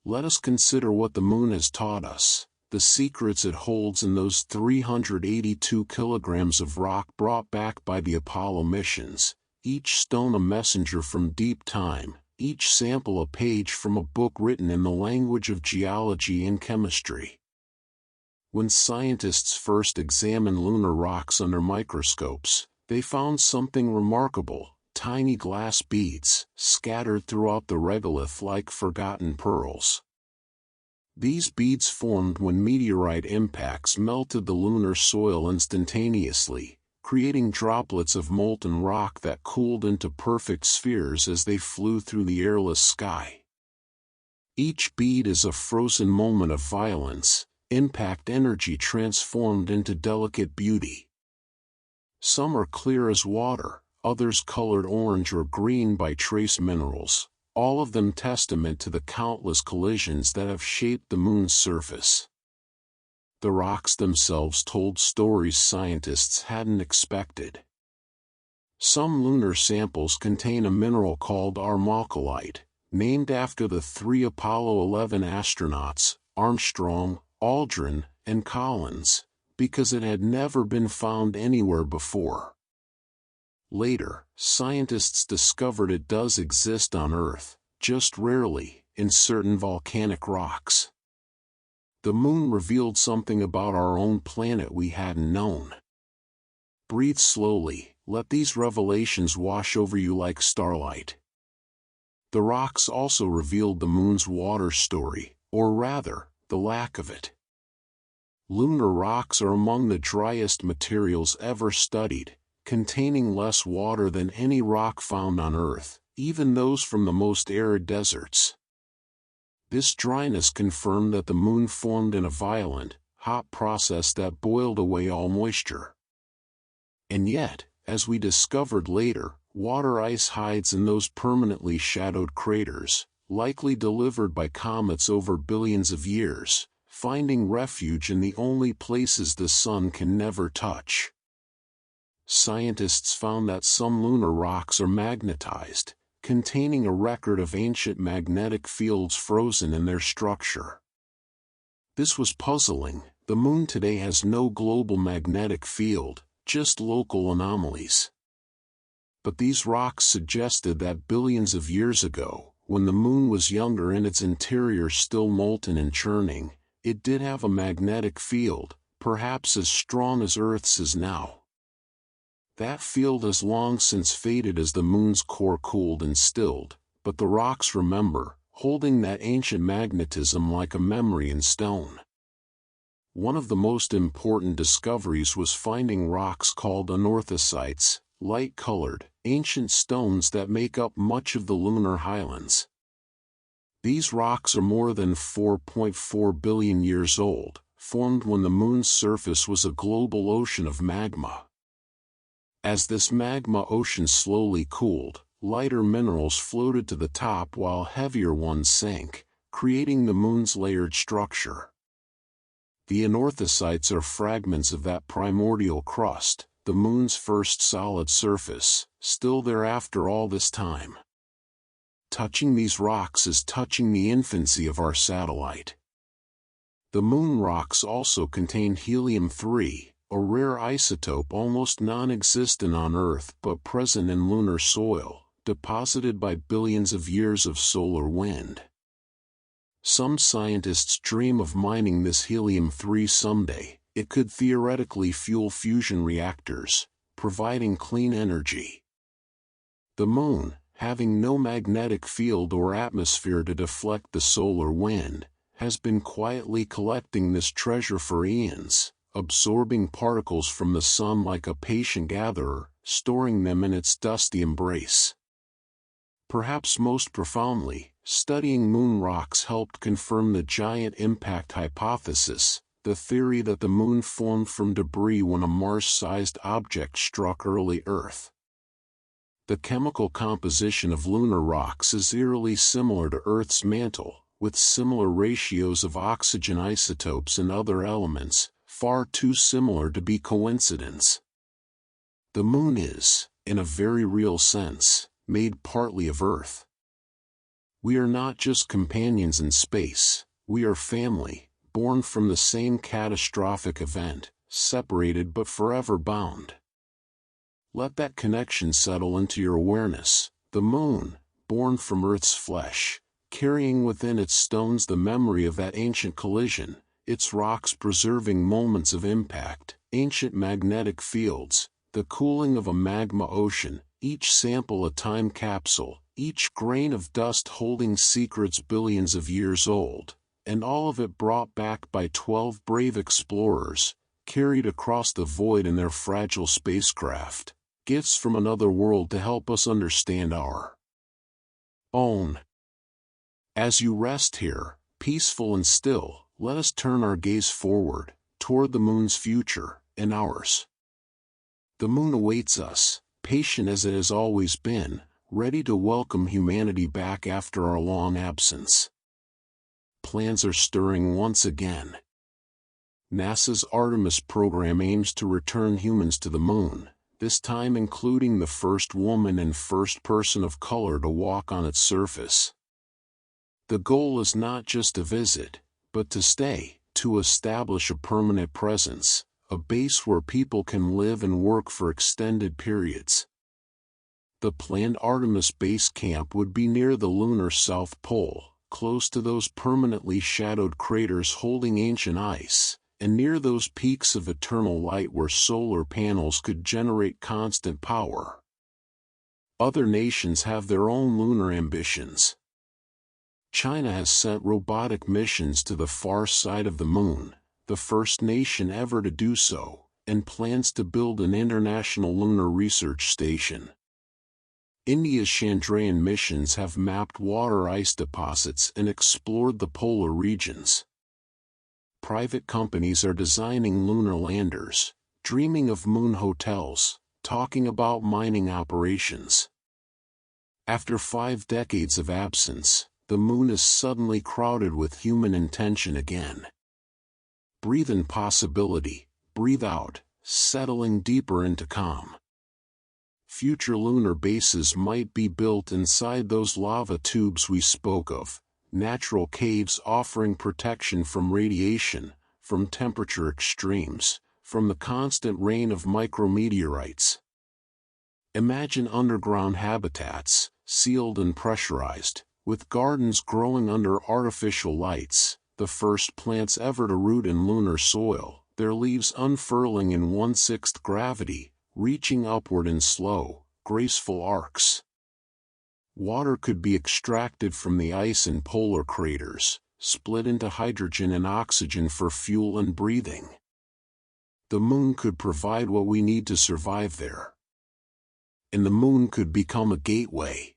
Speaker 1: Let us consider what the moon has taught us, the secrets it holds in those 382 kilograms of rock brought back by the Apollo missions. Each stone a messenger from deep time, each sample a page from a book written in the language of geology and chemistry. When scientists first examined lunar rocks under microscopes, they found something remarkable: tiny glass beads, scattered throughout the regolith like forgotten pearls. These beads formed when meteorite impacts melted the lunar soil instantaneously, creating droplets of molten rock that cooled into perfect spheres as they flew through the airless sky. Each bead is a frozen moment of violence, impact energy transformed into delicate beauty. Some are clear as water, others colored orange or green by trace minerals, all of them testament to the countless collisions that have shaped the moon's surface. The rocks themselves told stories scientists hadn't expected. Some lunar samples contain a mineral called armalcolite, named after the 3 Apollo 11 astronauts, Armstrong, Aldrin, and Collins, because it had never been found anywhere before. Later, scientists discovered it does exist on Earth, just rarely, in certain volcanic rocks. The moon revealed something about our own planet we hadn't known. Breathe slowly, let these revelations wash over you like starlight. The rocks also revealed the moon's water story, or rather, the lack of it. Lunar rocks are among the driest materials ever studied, containing less water than any rock found on Earth, even those from the most arid deserts. This dryness confirmed that the moon formed in a violent, hot process that boiled away all moisture. And yet, as we discovered later, water ice hides in those permanently shadowed craters, likely delivered by comets over billions of years, finding refuge in the only places the sun can never touch. Scientists found that some lunar rocks are magnetized, containing a record of ancient magnetic fields frozen in their structure. This was puzzling. The Moon today has no global magnetic field, just local anomalies. But these rocks suggested that billions of years ago, when the Moon was younger and its interior still molten and churning, it did have a magnetic field, perhaps as strong as Earth's is now. That field has long since faded as the Moon's core cooled and stilled, but the rocks remember, holding that ancient magnetism like a memory in stone. One of the most important discoveries was finding rocks called anorthosites, light-colored, ancient stones that make up much of the lunar highlands. These rocks are more than 4.4 billion years old, formed when the Moon's surface was a global ocean of magma. As this magma ocean slowly cooled, lighter minerals floated to the top while heavier ones sank, creating the Moon's layered structure. The anorthosites are fragments of that primordial crust, the Moon's first solid surface, still there after all this time. Touching these rocks is touching the infancy of our satellite. The Moon rocks also contain helium-3, a rare isotope almost non-existent on Earth but present in lunar soil, deposited by billions of years of solar wind. Some scientists dream of mining this helium-3 someday. It could theoretically fuel fusion reactors, providing clean energy. The Moon, having no magnetic field or atmosphere to deflect the solar wind, has been quietly collecting this treasure for eons, absorbing particles from the sun like a patient gatherer, storing them in its dusty embrace. Perhaps most profoundly, studying moon rocks helped confirm the giant impact hypothesis, the theory that the Moon formed from debris when a Mars-sized object struck early Earth. The chemical composition of lunar rocks is eerily similar to Earth's mantle, with similar ratios of oxygen isotopes and other elements, far too similar to be coincidence. The Moon is, in a very real sense, made partly of Earth. We are not just companions in space, we are family, born from the same catastrophic event, separated but forever bound. Let that connection settle into your awareness. The Moon, born from Earth's flesh, carrying within its stones the memory of that ancient collision, its rocks preserving moments of impact, ancient magnetic fields, the cooling of a magma ocean, each sample a time capsule, each grain of dust holding secrets billions of years old, and all of it brought back by 12 brave explorers, carried across the void in their fragile spacecraft, gifts from another world to help us understand our own. As you rest here, peaceful and still, let us turn our gaze forward, toward the Moon's future, and ours. The Moon awaits us, patient as it has always been, ready to welcome humanity back after our long absence. Plans are stirring once again. NASA's Artemis program aims to return humans to the Moon, this time including the first woman and first person of color to walk on its surface. The goal is not just to visit, but to stay, to establish a permanent presence, a base where people can live and work for extended periods. The planned Artemis base camp would be near the lunar South Pole, close to those permanently shadowed craters holding ancient ice, and near those peaks of eternal light where solar panels could generate constant power. Other nations have their own lunar ambitions. China has sent robotic missions to the far side of the Moon, the first nation ever to do so, and plans to build an international lunar research station. India's Chandrayaan missions have mapped water ice deposits and explored the polar regions. Private companies are designing lunar landers, dreaming of moon hotels, talking about mining operations. After 5 decades of absence, the moon is suddenly crowded with human intention again. Breathe in possibility, breathe out, settling deeper into calm. Future lunar bases might be built inside those lava tubes we spoke of, natural caves offering protection from radiation, from temperature extremes, from the constant rain of micrometeorites. Imagine underground habitats, sealed and pressurized, with gardens growing under artificial lights, the first plants ever to root in lunar soil, their leaves unfurling in 1/6 gravity, reaching upward in slow, graceful arcs. Water could be extracted from the ice in polar craters, split into hydrogen and oxygen for fuel and breathing. The moon could provide what we need to survive there. And the moon could become a gateway.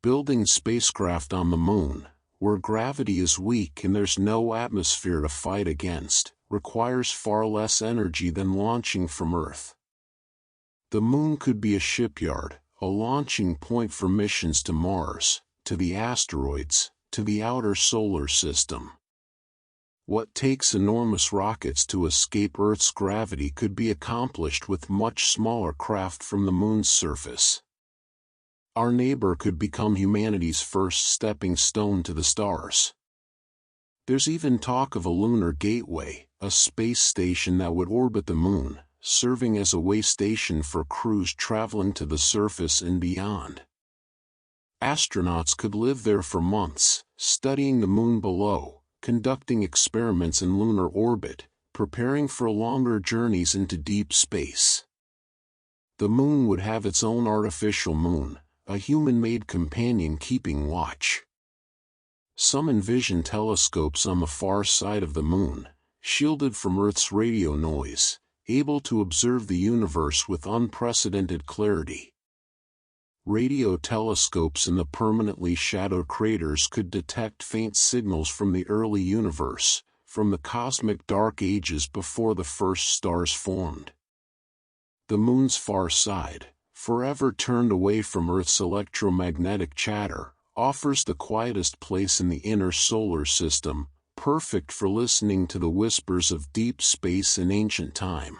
Speaker 1: Building spacecraft on the moon, where gravity is weak and there's no atmosphere to fight against, requires far less energy than launching from Earth. The moon could be a shipyard, a launching point for missions to Mars, to the asteroids, to the outer solar system. What takes enormous rockets to escape Earth's gravity could be accomplished with much smaller craft from the moon's surface. Our neighbor could become humanity's first stepping stone to the stars. There's even talk of a lunar gateway, a space station that would orbit the moon, serving as a way station for crews traveling to the surface and beyond. Astronauts could live there for months, studying the moon below, conducting experiments in lunar orbit, preparing for longer journeys into deep space. The moon would have its own artificial moon, a human-made companion keeping watch. Some envision telescopes on the far side of the moon, shielded from Earth's radio noise, able to observe the universe with unprecedented clarity. Radio telescopes in the permanently shadowed craters could detect faint signals from the early universe, from the cosmic dark ages before the first stars formed. The moon's far side, forever turned away from Earth's electromagnetic chatter, offers the quietest place in the inner solar system, perfect for listening to the whispers of deep space and ancient time.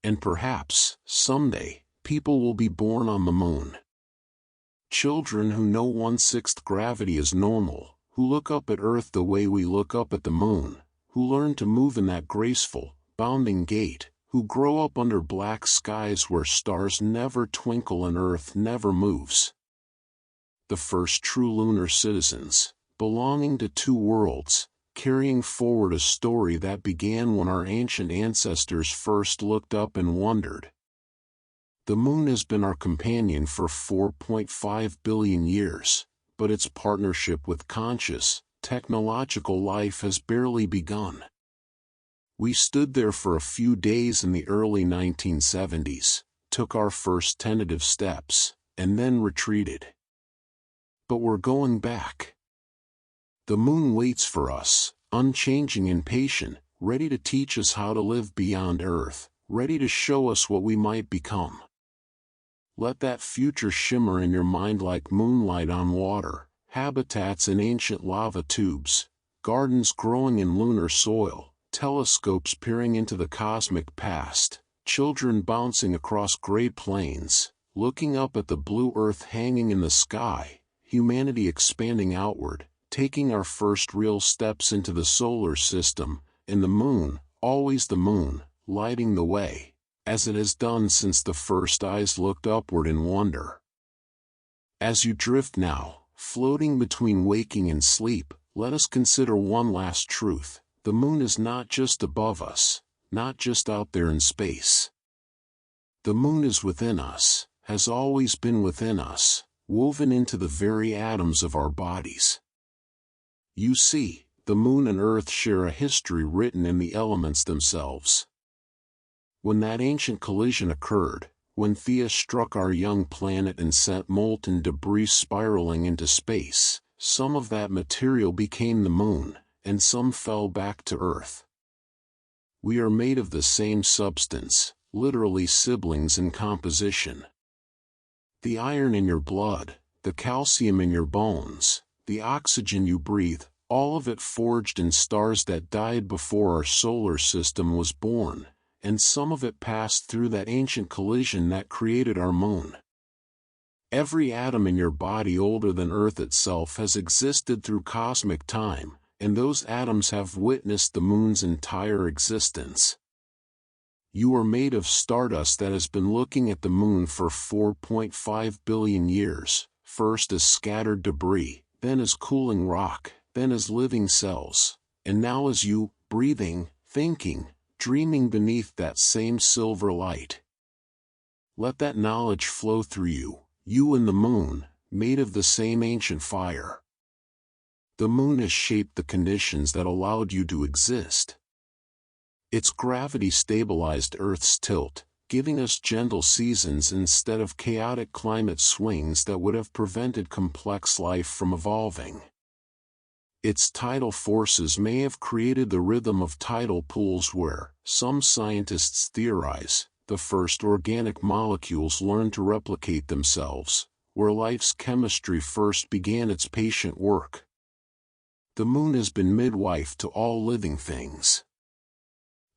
Speaker 1: And perhaps, someday, people will be born on the moon. Children who know 1/6 gravity is normal, who look up at Earth the way we look up at the moon, who learn to move in that graceful, bounding gait, who grow up under black skies where stars never twinkle and Earth never moves. The first true lunar citizens, belonging to two worlds, carrying forward a story that began when our ancient ancestors first looked up and wondered. The moon has been our companion for 4.5 billion years, but its partnership with conscious, technological life has barely begun. We stood there for a few days in the early 1970s, took our first tentative steps, and then retreated. But we're going back. The moon waits for us, unchanging and patient, ready to teach us how to live beyond Earth, ready to show us what we might become. Let that future shimmer in your mind like moonlight on water, habitats in ancient lava tubes, gardens growing in lunar soil, telescopes peering into the cosmic past, children bouncing across gray plains, looking up at the blue Earth hanging in the sky, humanity expanding outward, taking our first real steps into the solar system, and the moon, always the moon, lighting the way, as it has done since the first eyes looked upward in wonder. As you drift now, floating between waking and sleep, let us consider one last truth. The moon is not just above us, not just out there in space. The moon is within us, has always been within us, woven into the very atoms of our bodies. You see, the moon and Earth share a history written in the elements themselves. When that ancient collision occurred, when Theia struck our young planet and sent molten debris spiraling into space, some of that material became the moon, and some fell back to Earth. We are made of the same substance, literally siblings in composition. The iron in your blood, the calcium in your bones, the oxygen you breathe, all of it forged in stars that died before our solar system was born, and some of it passed through that ancient collision that created our moon. Every atom in your body older than Earth itself has existed through cosmic time, and those atoms have witnessed the moon's entire existence. You are made of stardust that has been looking at the moon for 4.5 billion years, first as scattered debris, then as cooling rock, then as living cells, and now as you, breathing, thinking, dreaming beneath that same silver light. Let that knowledge flow through you, you and the moon, made of the same ancient fire. The moon has shaped the conditions that allowed you to exist. Its gravity stabilized Earth's tilt, giving us gentle seasons instead of chaotic climate swings that would have prevented complex life from evolving. Its tidal forces may have created the rhythm of tidal pools where, some scientists theorize, the first organic molecules learned to replicate themselves, where life's chemistry first began its patient work. The moon has been midwife to all living things.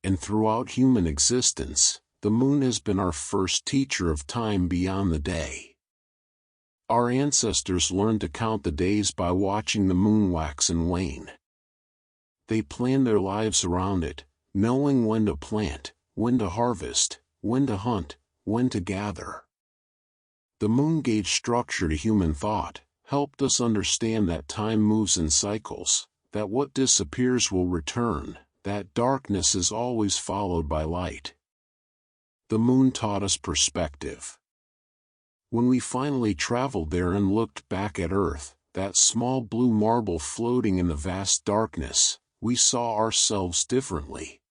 Speaker 1: And throughout human existence, the moon has been our first teacher of time beyond the day. Our ancestors learned to count the days by watching the moon wax and wane. They planned their lives around it, knowing when to plant, when to harvest, when to hunt, when to gather. The moon gave structure to human thought, helped us understand that time moves in cycles, that what disappears will return, that darkness is always followed by light. The moon taught us perspective. When we finally traveled there and looked back at Earth, that small blue marble floating in the vast darkness, we saw ourselves differently.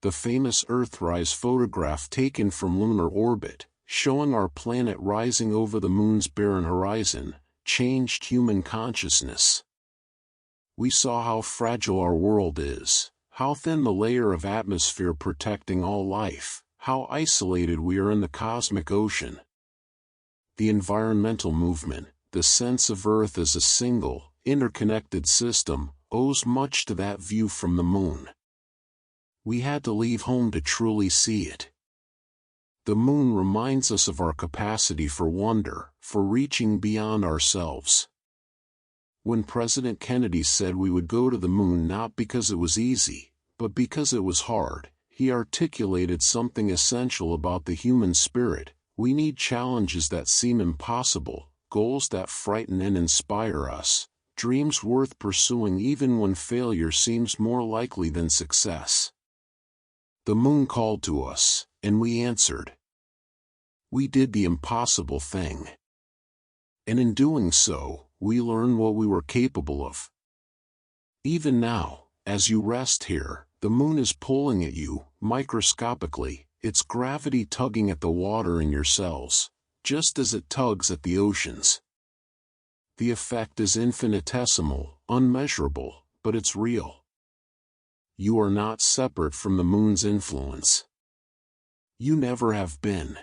Speaker 1: The famous Earthrise photograph taken from lunar orbit, showing our planet rising over the moon's barren horizon, changed human consciousness. We saw how fragile our world is, how thin the layer of atmosphere protecting all life, how isolated we are in the cosmic ocean. The environmental movement, the sense of Earth as a single, interconnected system, owes much to that view from the moon. We had to leave home to truly see it. The moon reminds us of our capacity for wonder, for reaching beyond ourselves. When President Kennedy said we would go to the moon not because it was easy, but because it was hard, he articulated something essential about the human spirit. We need challenges that seem impossible, goals that frighten and inspire us, dreams worth pursuing even when failure seems more likely than success. The moon called to us, and we answered. We did the impossible thing. And in doing so, we learned what we were capable of. Even now, as you rest here, the moon is pulling at you, microscopically, its gravity tugging at the water in your cells, just as it tugs at the oceans. The effect is infinitesimal, unmeasurable, but it's real. You are not separate from the moon's influence. You never have been.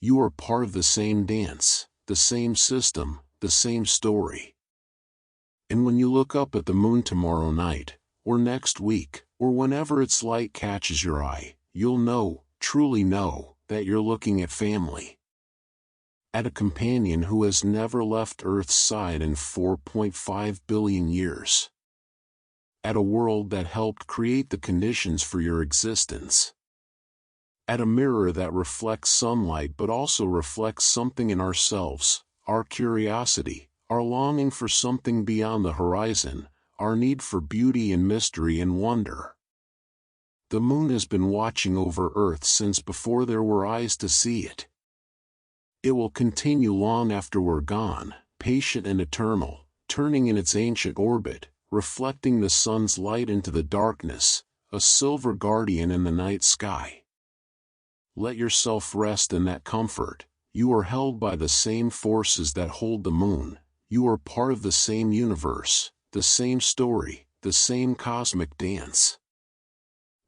Speaker 1: You are part of the same dance, the same system, the same story. And when you look up at the moon tomorrow night, or next week, or whenever its light catches your eye, you'll know, truly know, that you're looking at family. At a companion who has never left Earth's side in 4.5 billion years. At a world that helped create the conditions for your existence. At a mirror that reflects sunlight but also reflects something in ourselves, our curiosity, our longing for something beyond the horizon, our need for beauty and mystery and wonder. The moon has been watching over Earth since before there were eyes to see it. It will continue long after we're gone, patient and eternal, turning in its ancient orbit, reflecting the sun's light into the darkness, a silver guardian in the night sky. Let yourself rest in that comfort. You are held by the same forces that hold the moon. You are part of the same universe, the same story, the same cosmic dance.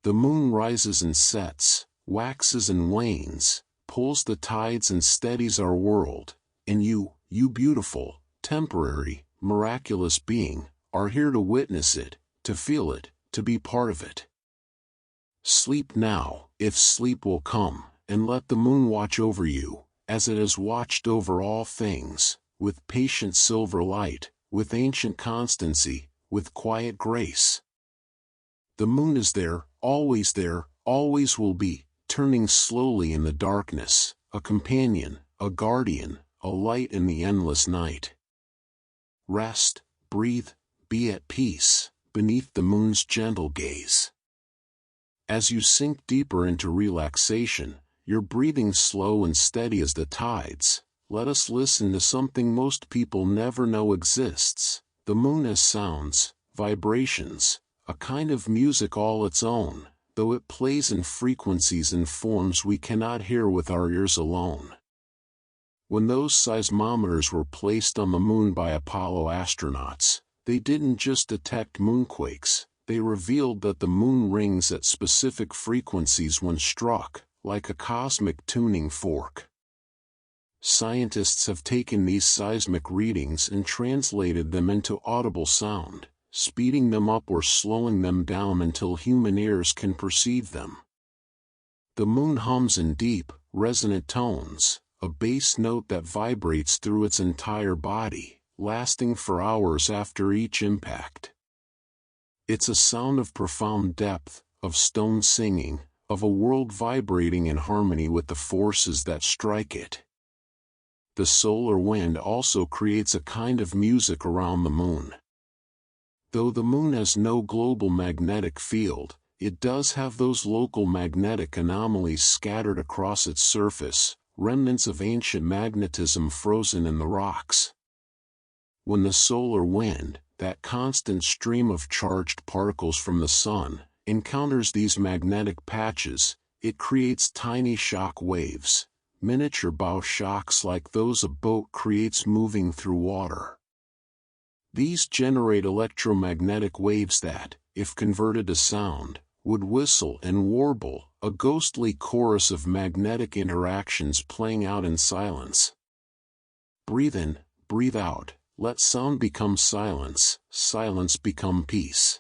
Speaker 1: The moon rises and sets, waxes and wanes, pulls the tides and steadies our world, and you, you beautiful, temporary, miraculous being, are here to witness it, to feel it, to be part of it. Sleep now, if sleep will come, and let the moon watch over you, as it has watched over all things, with patient silver light, with ancient constancy, with quiet grace. The moon is there, always will be, turning slowly in the darkness, a companion, a guardian, a light in the endless night. Rest, breathe, be at peace, beneath the moon's gentle gaze. As you sink deeper into relaxation, your breathing slow and steady as the tides, let us listen to something most people never know exists. The moon has sounds, vibrations, a kind of music all its own, though it plays in frequencies and forms we cannot hear with our ears alone. When those seismometers were placed on the moon by Apollo astronauts, they didn't just detect moonquakes, they revealed that the moon rings at specific frequencies when struck, like a cosmic tuning fork. Scientists have taken these seismic readings and translated them into audible sound, speeding them up or slowing them down until human ears can perceive them. The moon hums in deep, resonant tones, a bass note that vibrates through its entire body, lasting for hours after each impact. It's a sound of profound depth, of stone singing, of a world vibrating in harmony with the forces that strike it. The solar wind also creates a kind of music around the moon. Though the moon has no global magnetic field, it does have those local magnetic anomalies scattered across its surface, remnants of ancient magnetism frozen in the rocks. When the solar wind, that constant stream of charged particles from the sun, encounters these magnetic patches, it creates tiny shock waves, miniature bow shocks like those a boat creates moving through water. These generate electromagnetic waves that, if converted to sound, would whistle and warble, a ghostly chorus of magnetic interactions playing out in silence. Breathe in, breathe out, let sound become silence, silence become peace.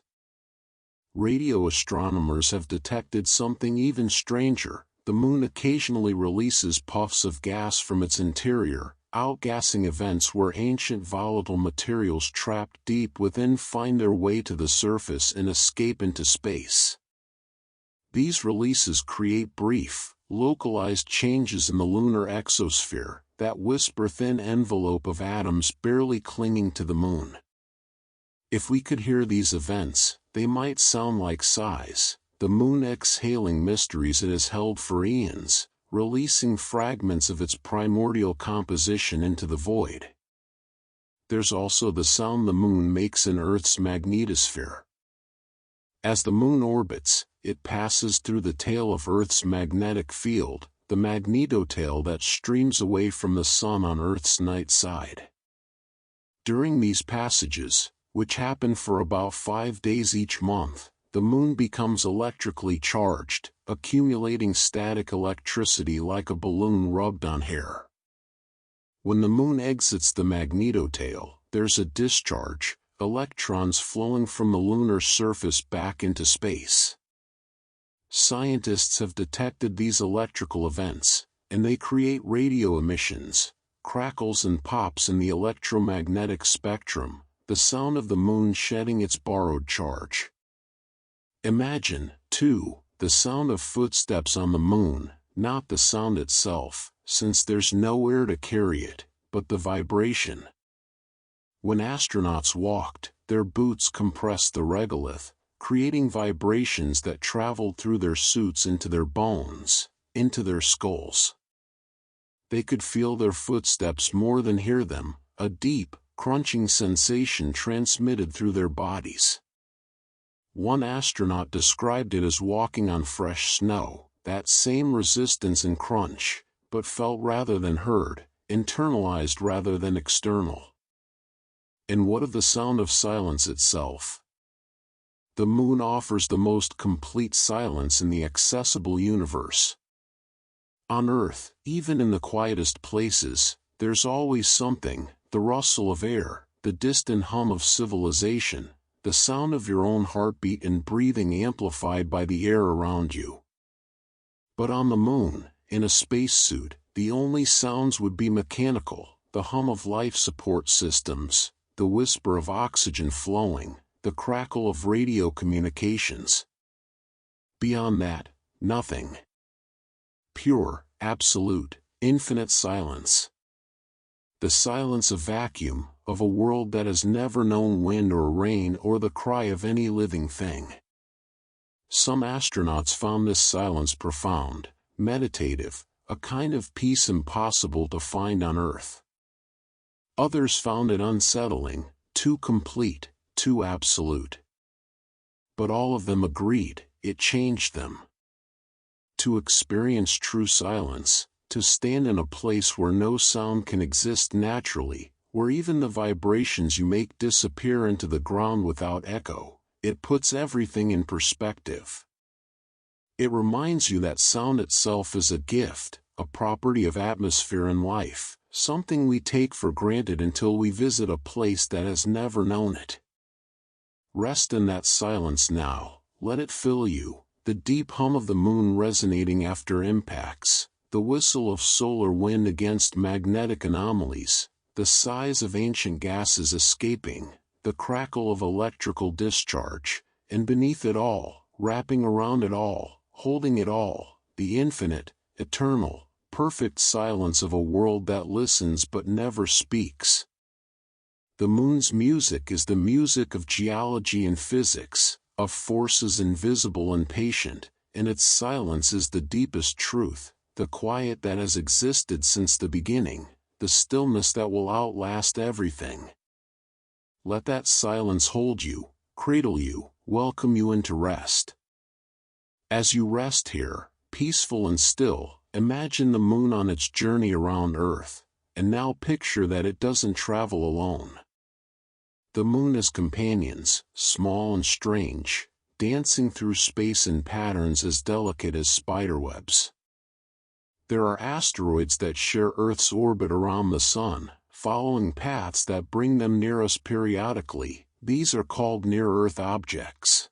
Speaker 1: Radio astronomers have detected something even stranger. The moon occasionally releases puffs of gas from its interior, outgassing events where ancient volatile materials trapped deep within find their way to the surface and escape into space. These releases create brief, localized changes in the lunar exosphere, that whisper-thin envelope of atoms barely clinging to the moon. If we could hear these events, they might sound like sighs, the moon exhaling mysteries it has held for eons, releasing fragments of its primordial composition into the void. There's also the sound the moon makes in Earth's magnetosphere. As the moon orbits, it passes through the tail of Earth's magnetic field, the magnetotail that streams away from the sun on Earth's night side. During these passages, which happen for about 5 days each month, the moon becomes electrically charged, accumulating static electricity like a balloon rubbed on hair. When the moon exits the magnetotail, there's a discharge, electrons flowing from the lunar surface back into space. Scientists have detected these electrical events, and they create radio emissions, crackles and pops in the electromagnetic spectrum, the sound of the moon shedding its borrowed charge. Imagine, too, the sound of footsteps on the moon, not the sound itself, since there's no air to carry it, but the vibration. When astronauts walked, their boots compressed the regolith, creating vibrations that traveled through their suits into their bones, into their skulls. They could feel their footsteps more than hear them, a deep, crunching sensation transmitted through their bodies. One astronaut described it as walking on fresh snow, that same resistance and crunch, but felt rather than heard, internalized rather than external. And what of the sound of silence itself? The moon offers the most complete silence in the accessible universe. On Earth, even in the quietest places, There's always something, the rustle of air, the distant hum of civilization, the sound of your own heartbeat and breathing amplified by the air around you. But on the moon, in a spacesuit, the only sounds would be mechanical, the hum of life support systems, the whisper of oxygen flowing, the crackle of radio communications. Beyond that, nothing. Pure, absolute, infinite silence. The silence of vacuum, of a world that has never known wind or rain or the cry of any living thing. Some astronauts found this silence profound, meditative, a kind of peace impossible to find on Earth. Others found it unsettling, too complete, too absolute. But all of them agreed, it changed them. To experience true silence, to stand in a place where no sound can exist naturally, where even the vibrations you make disappear into the ground without echo, it puts everything in perspective. It reminds you that sound itself is a gift, a property of atmosphere and life, something we take for granted until we visit a place that has never known it. Rest in that silence now, let it fill you, the deep hum of the moon resonating after impacts, the whistle of solar wind against magnetic anomalies, the sighs of ancient gases escaping, the crackle of electrical discharge, and beneath it all, wrapping around it all, holding it all, the infinite, eternal, perfect silence of a world that listens but never speaks. The moon's music is the music of geology and physics, of forces invisible and patient, and its silence is the deepest truth, the quiet that has existed since the beginning, the stillness that will outlast everything. Let that silence hold you, cradle you, welcome you into rest. As you rest here, peaceful and still, imagine the moon on its journey around Earth, and now picture that it doesn't travel alone. The moon has companions, small and strange, dancing through space in patterns as delicate as spiderwebs. There are asteroids that share Earth's orbit around the Sun, following paths that bring them near us periodically. These are called near-Earth objects.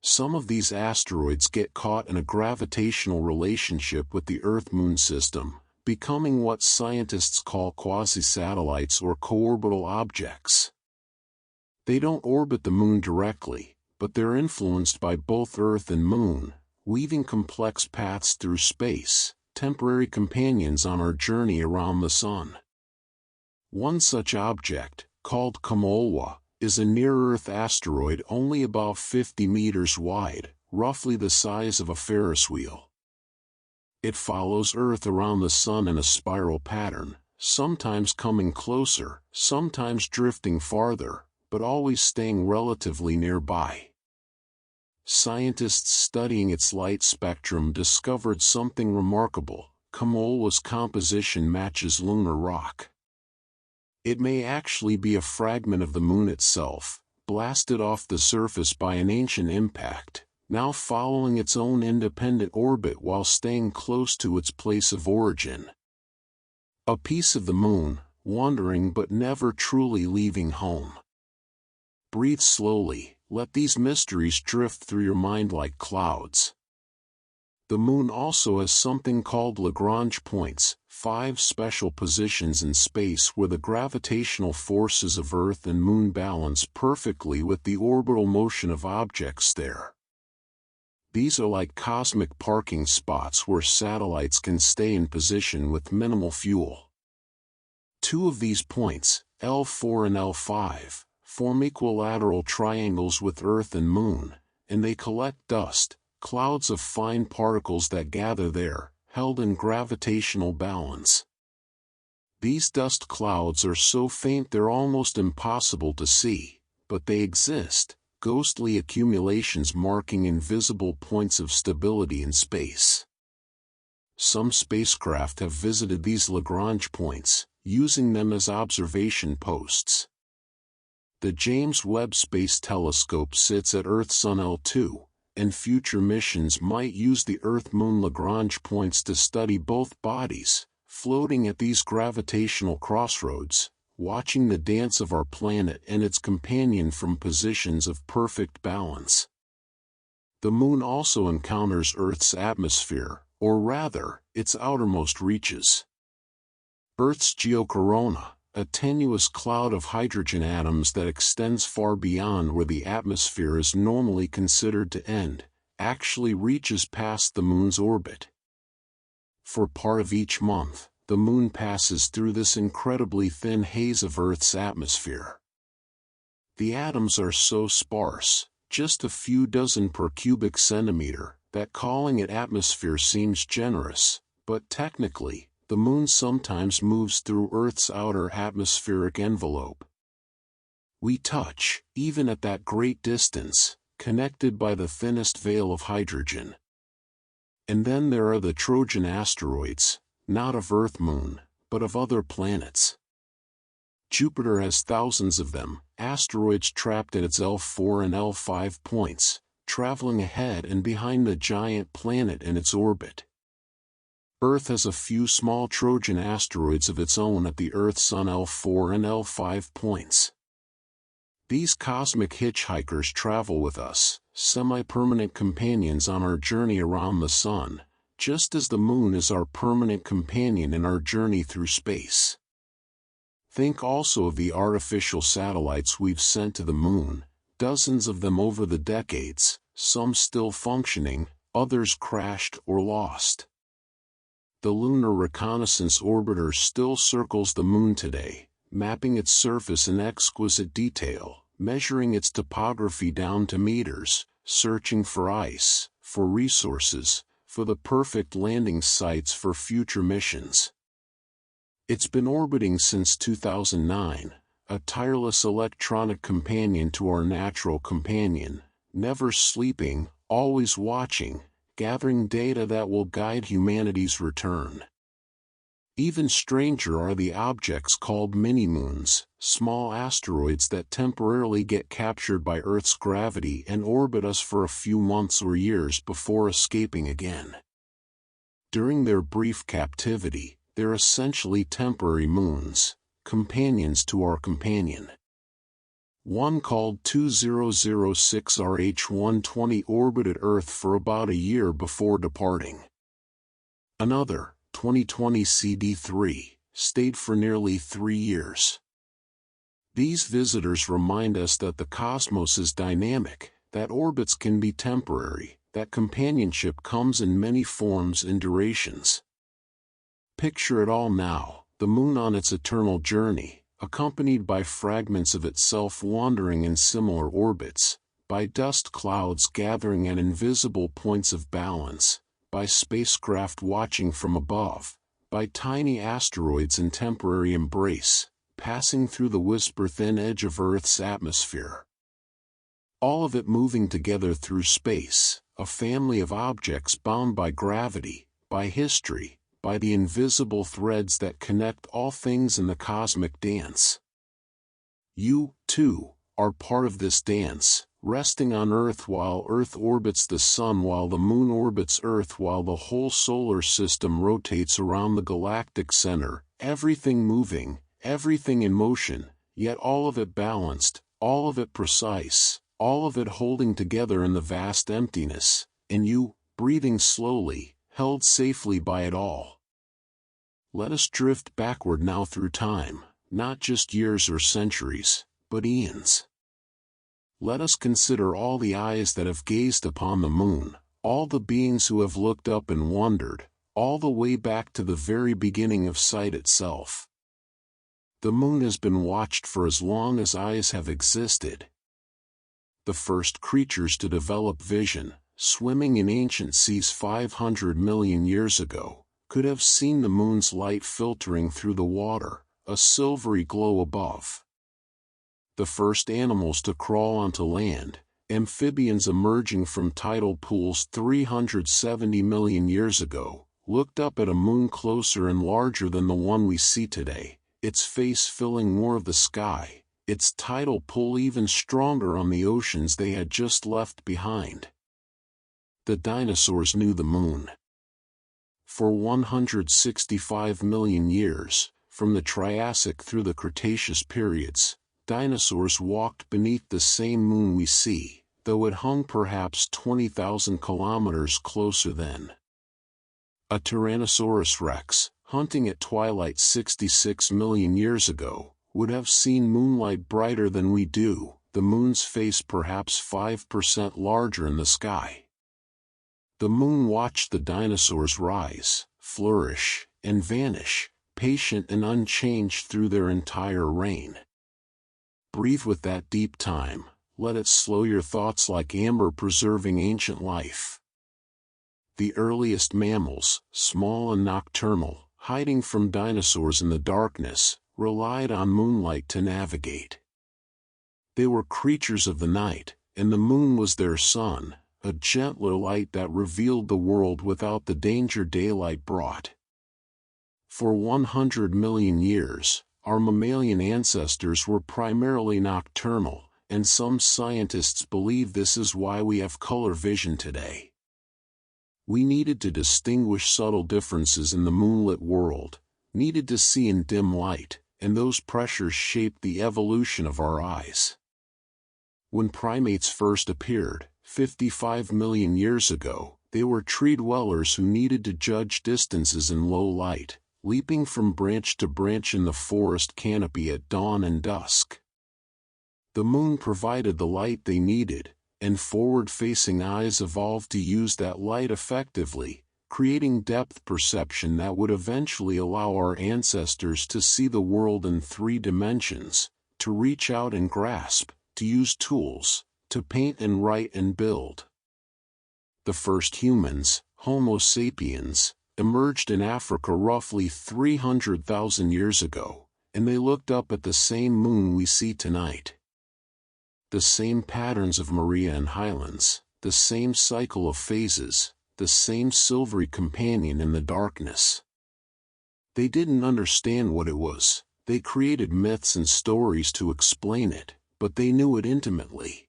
Speaker 1: Some of these asteroids get caught in a gravitational relationship with the Earth-Moon system, becoming what scientists call quasi-satellites or co-orbital objects. They don't orbit the moon directly, but they're influenced by both Earth and Moon, weaving complex paths through space, temporary companions on our journey around the Sun. One such object, called Kamolwa, is a near-Earth asteroid only about 50 meters wide, roughly the size of a Ferris wheel. It follows Earth around the Sun in a spiral pattern, sometimes coming closer, sometimes drifting farther, but always staying relatively nearby. Scientists studying its light spectrum discovered something remarkable. Kamolwa's composition matches lunar rock. It may actually be a fragment of the moon itself, blasted off the surface by an ancient impact, now following its own independent orbit while staying close to its place of origin. A piece of the moon, wandering but never truly leaving home. Breathe slowly, let these mysteries drift through your mind like clouds. The moon also has something called Lagrange points, 5 special positions in space where the gravitational forces of Earth and Moon balance perfectly with the orbital motion of objects there. These are like cosmic parking spots where satellites can stay in position with minimal fuel. 2 of these points, L4 and L5, form equilateral triangles with Earth and Moon, and they collect dust, clouds of fine particles that gather there, held in gravitational balance. These dust clouds are so faint they're almost impossible to see, but they exist, ghostly accumulations marking invisible points of stability in space. Some spacecraft have visited these Lagrange points, using them as observation posts. The James Webb Space Telescope sits at Earth-Sun L2, and future missions might use the Earth-Moon Lagrange points to study both bodies, floating at these gravitational crossroads, watching the dance of our planet and its companion from positions of perfect balance. The moon also encounters Earth's atmosphere, or rather, its outermost reaches. Earth's geocorona, a tenuous cloud of hydrogen atoms that extends far beyond where the atmosphere is normally considered to end, actually reaches past the moon's orbit. For part of each month, the moon passes through this incredibly thin haze of Earth's atmosphere. The atoms are so sparse, just a few dozen per cubic centimeter, that calling it atmosphere seems generous, but technically, the moon sometimes moves through Earth's outer atmospheric envelope. We touch, even at that great distance, connected by the thinnest veil of hydrogen. And then there are the Trojan asteroids, not of Earth-Moon, but of other planets. Jupiter has thousands of them, asteroids trapped at its L4 and L5 points, traveling ahead and behind the giant planet in its orbit. Earth has a few small Trojan asteroids of its own at the Earth-Sun L4 and L5 points. These cosmic hitchhikers travel with us, semi-permanent companions on our journey around the Sun, just as the Moon is our permanent companion in our journey through space. Think also of the artificial satellites we've sent to the Moon, dozens of them over the decades, some still functioning, others crashed or lost. The Lunar Reconnaissance Orbiter still circles the Moon today, mapping its surface in exquisite detail, measuring its topography down to meters, searching for ice, for resources, for the perfect landing sites for future missions. It's been orbiting since 2009, a tireless electronic companion to our natural companion, never sleeping, always watching, gathering data that will guide humanity's return. Even stranger are the objects called mini-moons, small asteroids that temporarily get captured by Earth's gravity and orbit us for a few months or years before escaping again. During their brief captivity, they're essentially temporary moons, companions to our companion. One called 2006 RH120 orbited Earth for about a year before departing. Another, 2020 CD3, stayed for nearly 3 years. These visitors remind us that the cosmos is dynamic, that orbits can be temporary, that companionship comes in many forms and durations. Picture it all now, the Moon on its eternal journey, accompanied by fragments of itself wandering in similar orbits, by dust clouds gathering at invisible points of balance, by spacecraft watching from above, by tiny asteroids in temporary embrace, passing through the whisper-thin edge of Earth's atmosphere. All of it moving together through space, a family of objects bound by gravity, by history, by the invisible threads that connect all things in the cosmic dance. You, too, are part of this dance, resting on Earth while Earth orbits the Sun, while the Moon orbits Earth, while the whole solar system rotates around the galactic center, everything moving, everything in motion, yet all of it balanced, all of it precise, all of it holding together in the vast emptiness, and you, breathing slowly, held safely by it all. Let us drift backward now through time, not just years or centuries, but eons. Let us consider all the eyes that have gazed upon the Moon, all the beings who have looked up and wondered, all the way back to the very beginning of sight itself. The Moon has been watched for as long as eyes have existed. The first creatures to develop vision, swimming in ancient seas 500 million years ago, could have seen the Moon's light filtering through the water, a silvery glow above. The first animals to crawl onto land, amphibians emerging from tidal pools 370 million years ago, looked up at a moon closer and larger than the one we see today, its face filling more of the sky, its tidal pull even stronger on the oceans they had just left behind. The dinosaurs knew the Moon. For 165 million years, from the Triassic through the Cretaceous periods, dinosaurs walked beneath the same moon we see, though it hung perhaps 20,000 kilometers closer then. A Tyrannosaurus rex, hunting at twilight 66 million years ago, would have seen moonlight brighter than we do, the moon's face perhaps 5% larger in the sky. The moon watched the dinosaurs rise, flourish, and vanish, patient and unchanged through their entire reign. Breathe with that deep time, let it slow your thoughts like amber preserving ancient life. The earliest mammals, small and nocturnal, hiding from dinosaurs in the darkness, relied on moonlight to navigate. They were creatures of the night, and the moon was their sun, a gentler light that revealed the world without the danger daylight brought. For 100 million years, our mammalian ancestors were primarily nocturnal, and some scientists believe this is why we have color vision today. We needed to distinguish subtle differences in the moonlit world, needed to see in dim light, and those pressures shaped the evolution of our eyes. When primates first appeared, 55 million years ago, they were tree dwellers who needed to judge distances in low light, leaping from branch to branch in the forest canopy at dawn and dusk. The moon provided the light they needed, and forward-facing eyes evolved to use that light effectively, creating depth perception that would eventually allow our ancestors to see the world in 3 dimensions, to reach out and grasp, to use tools, to paint and write and build. The first humans, Homo sapiens, emerged in Africa roughly 300,000 years ago, and they looked up at the same moon we see tonight. The same patterns of Maria and Highlands, the same cycle of phases, the same silvery companion in the darkness. They didn't understand what it was, they created myths and stories to explain it, but they knew it intimately.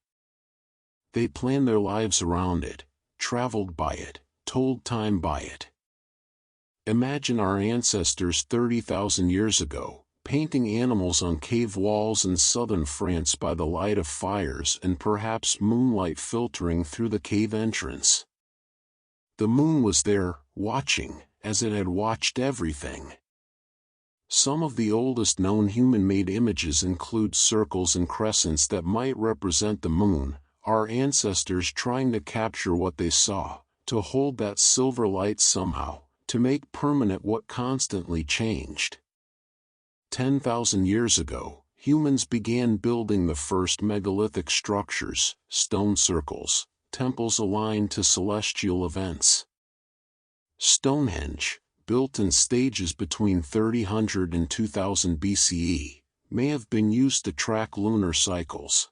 Speaker 1: They planned their lives around it, traveled by it, told time by it. Imagine our ancestors 30,000 years ago, painting animals on cave walls in southern France by the light of fires and perhaps moonlight filtering through the cave entrance. The moon was there, watching, as it had watched everything. Some of the oldest known human-made images include circles and crescents that might represent the moon, our ancestors trying to capture what they saw, to hold that silver light somehow, to make permanent what constantly changed. 10,000 years ago, humans began building the first megalithic structures, stone circles, temples aligned to celestial events. Stonehenge, built in stages between 300 and 2000 BCE, may have been used to track lunar cycles.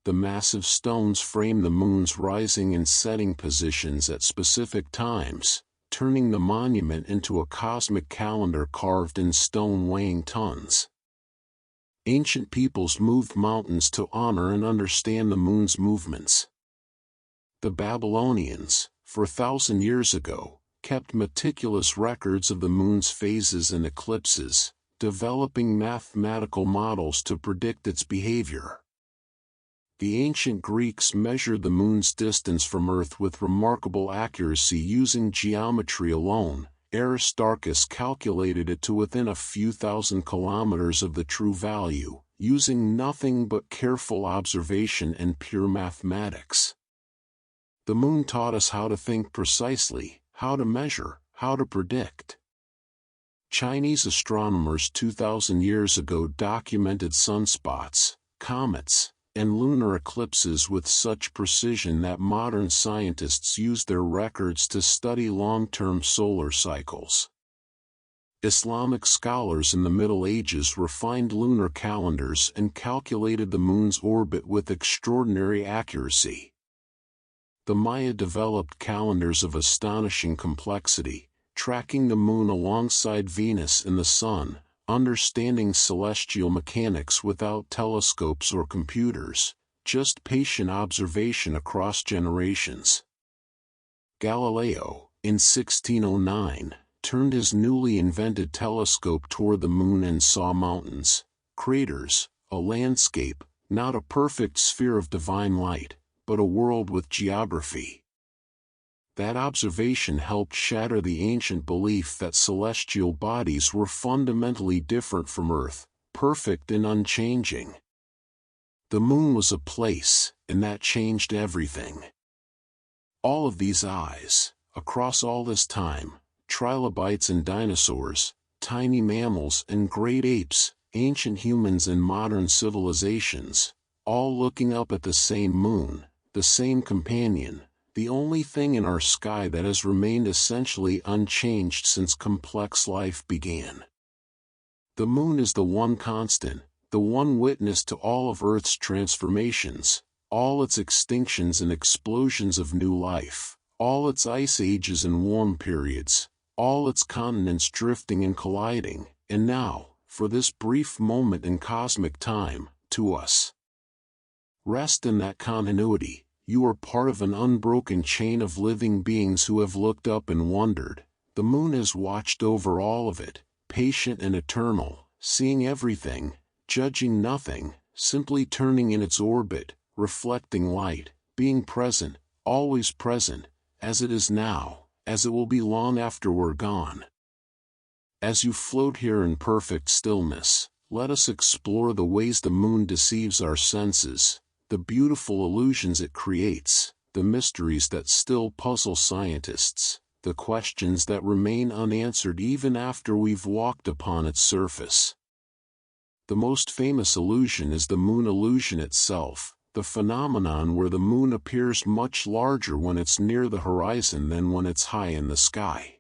Speaker 1: The massive stones frame the moon's rising and setting positions at specific times, turning the monument into a cosmic calendar carved in stone weighing tons. Ancient peoples moved mountains to honor and understand the moon's movements. The Babylonians, 4,000 years ago, kept meticulous records of the moon's phases and eclipses, developing mathematical models to predict its behavior. The ancient Greeks measured the moon's distance from Earth with remarkable accuracy using geometry alone. Aristarchus calculated it to within a few thousand kilometers of the true value, using nothing but careful observation and pure mathematics. The moon taught us how to think precisely, how to measure, how to predict. Chinese astronomers 2,000 years ago documented sunspots, comets, and lunar eclipses with such precision that modern scientists use their records to study long-term solar cycles. Islamic scholars in the Middle Ages refined lunar calendars and calculated the moon's orbit with extraordinary accuracy. The Maya developed calendars of astonishing complexity, tracking the moon alongside Venus and the sun, understanding celestial mechanics without telescopes or computers, just patient observation across generations. Galileo, in 1609, turned his newly invented telescope toward the moon and saw mountains, craters, a landscape, not a perfect sphere of divine light, but a world with geography. That observation helped shatter the ancient belief that celestial bodies were fundamentally different from Earth, perfect and unchanging. The moon was a place, and that changed everything. All of these eyes, across all this time, trilobites and dinosaurs, tiny mammals and great apes, ancient humans and modern civilizations, all looking up at the same moon, the same companion, the only thing in our sky that has remained essentially unchanged since complex life began. The moon is the one constant, the one witness to all of Earth's transformations, all its extinctions and explosions of new life, all its ice ages and warm periods, all its continents drifting and colliding, and now, for this brief moment in cosmic time, to us. Rest in that continuity. You are part of an unbroken chain of living beings who have looked up and wondered. The moon has watched over all of it, patient and eternal, seeing everything, judging nothing, simply turning in its orbit, reflecting light, being present, always present, as it is now, as it will be long after we're gone. As you float here in perfect stillness, let us explore the ways the moon deceives our senses, the beautiful illusions it creates, the mysteries that still puzzle scientists, the questions that remain unanswered even after we've walked upon its surface. The most famous illusion is the moon illusion itself, the phenomenon where the moon appears much larger when it's near the horizon than when it's high in the sky.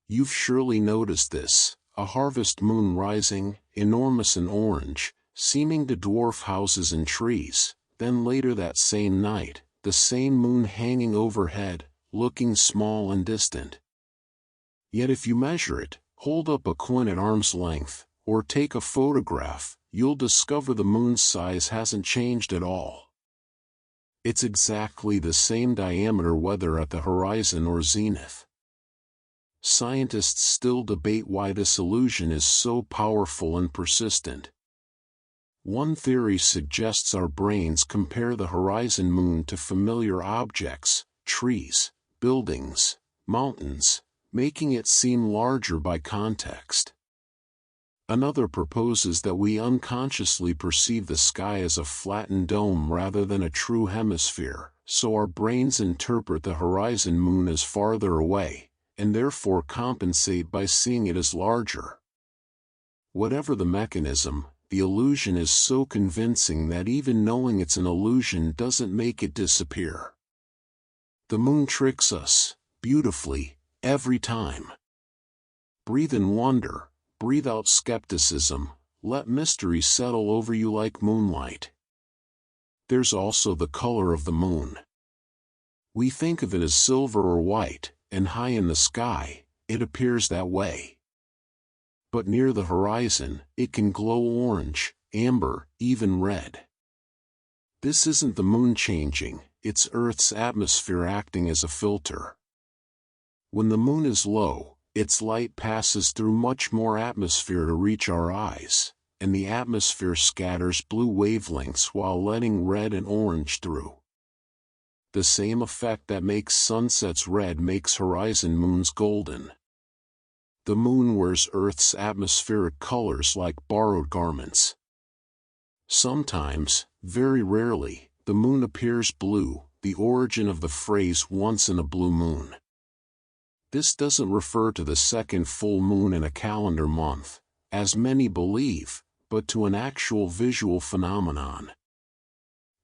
Speaker 1: You've surely noticed this, a harvest moon rising, enormous and orange, seeming to dwarf houses and trees, then later that same night, the same moon hanging overhead, looking small and distant. Yet if you measure it, hold up a coin at arm's length, or take a photograph, you'll discover the moon's size hasn't changed at all. It's exactly the same diameter whether at the horizon or zenith. Scientists still debate why this illusion is so powerful and persistent. One theory suggests our brains compare the horizon moon to familiar objects, trees, buildings, mountains, making it seem larger by context. Another proposes that we unconsciously perceive the sky as a flattened dome rather than a true hemisphere, so our brains interpret the horizon moon as farther away, and therefore compensate by seeing it as larger. Whatever the mechanism, the illusion is so convincing that even knowing it's an illusion doesn't make it disappear. The moon tricks us, beautifully, every time. Breathe in wonder, breathe out skepticism, let mystery settle over you like moonlight. There's also the color of the moon. We think of it as silver or white, and high in the sky, it appears that way. But near the horizon, it can glow orange, amber, even red. This isn't the moon changing, it's Earth's atmosphere acting as a filter. When the moon is low, its light passes through much more atmosphere to reach our eyes, and the atmosphere scatters blue wavelengths while letting red and orange through. The same effect that makes sunsets red makes horizon moons golden. The moon wears Earth's atmospheric colors like borrowed garments. Sometimes, very rarely, the moon appears blue, the origin of the phrase once in a blue moon. This doesn't refer to the second full moon in a calendar month, as many believe, but to an actual visual phenomenon.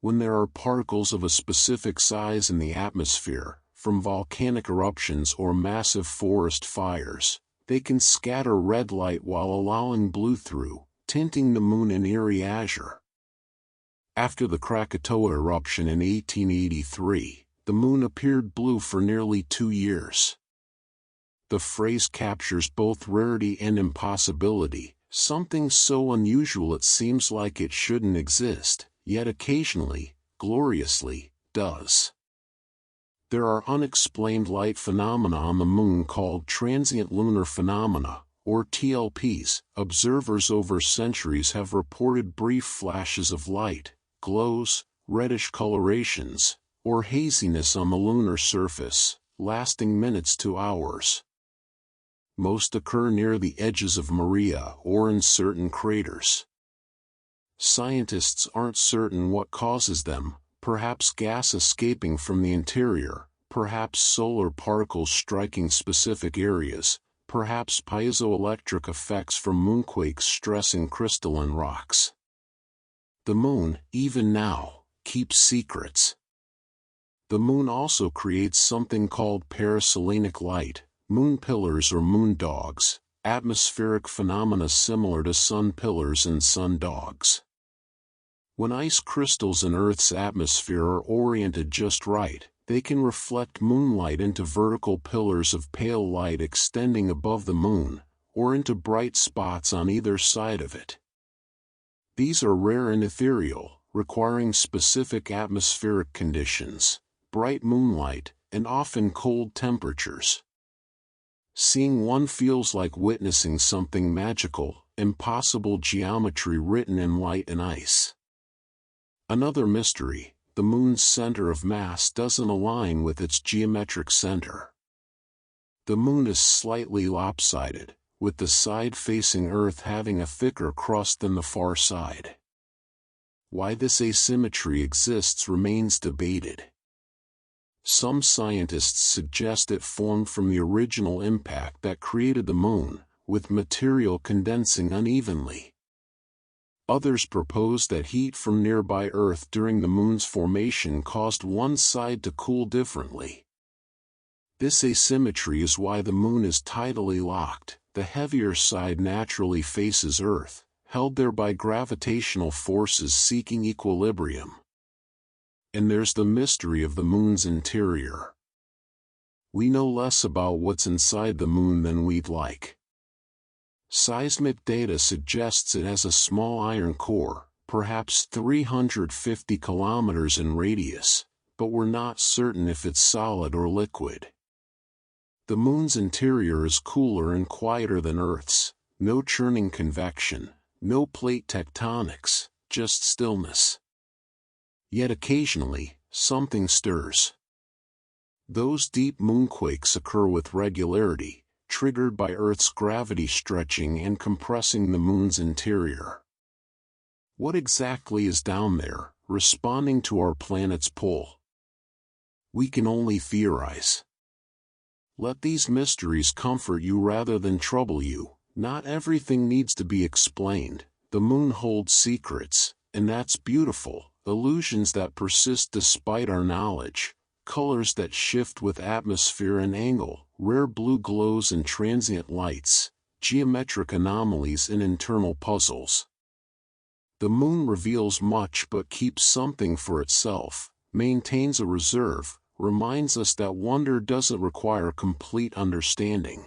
Speaker 1: When there are particles of a specific size in the atmosphere, from volcanic eruptions or massive forest fires, they can scatter red light while allowing blue through, tinting the moon an eerie azure. After the Krakatoa eruption in 1883, the moon appeared blue for nearly 2 years. The phrase captures both rarity and impossibility, something so unusual it seems like it shouldn't exist, yet occasionally, gloriously, does. There are unexplained light phenomena on the moon called transient lunar phenomena, or TLPs. Observers over centuries have reported brief flashes of light, glows, reddish colorations, or haziness on the lunar surface, lasting minutes to hours. Most occur near the edges of Maria or in certain craters. Scientists aren't certain what causes them, perhaps gas escaping from the interior, perhaps solar particles striking specific areas, perhaps piezoelectric effects from moonquakes stressing crystalline rocks. The moon, even now, keeps secrets. The moon also creates something called paraselenic light, moon pillars or moon dogs, atmospheric phenomena similar to sun pillars and sun dogs. When ice crystals in Earth's atmosphere are oriented just right, they can reflect moonlight into vertical pillars of pale light extending above the moon, or into bright spots on either side of it. These are rare and ethereal, requiring specific atmospheric conditions, bright moonlight, and often cold temperatures. Seeing one feels like witnessing something magical, impossible geometry written in light and ice. Another mystery, the moon's center of mass doesn't align with its geometric center. The moon is slightly lopsided, with the side facing Earth having a thicker crust than the far side. Why this asymmetry exists remains debated. Some scientists suggest it formed from the original impact that created the moon, with material condensing unevenly. Others propose that heat from nearby Earth during the moon's formation caused one side to cool differently. This asymmetry is why the moon is tidally locked. The heavier side naturally faces Earth, held there by gravitational forces seeking equilibrium. And there's the mystery of the moon's interior. We know less about what's inside the moon than we'd like. Seismic data suggests it has a small iron core, perhaps 350 kilometers in radius, but we're not certain if it's solid or liquid. The moon's interior is cooler and quieter than Earth's, no churning convection, no plate tectonics, just stillness. Yet occasionally, something stirs. Those deep moonquakes occur with regularity, triggered by Earth's gravity stretching and compressing the moon's interior. What exactly is down there, responding to our planet's pull? We can only theorize. Let these mysteries comfort you rather than trouble you. Not everything needs to be explained. The moon holds secrets, and that's beautiful, illusions that persist despite our knowledge. Colors that shift with atmosphere and angle, rare blue glows and transient lights, geometric anomalies and internal puzzles. The moon reveals much but keeps something for itself, maintains a reserve, reminds us that wonder doesn't require complete understanding.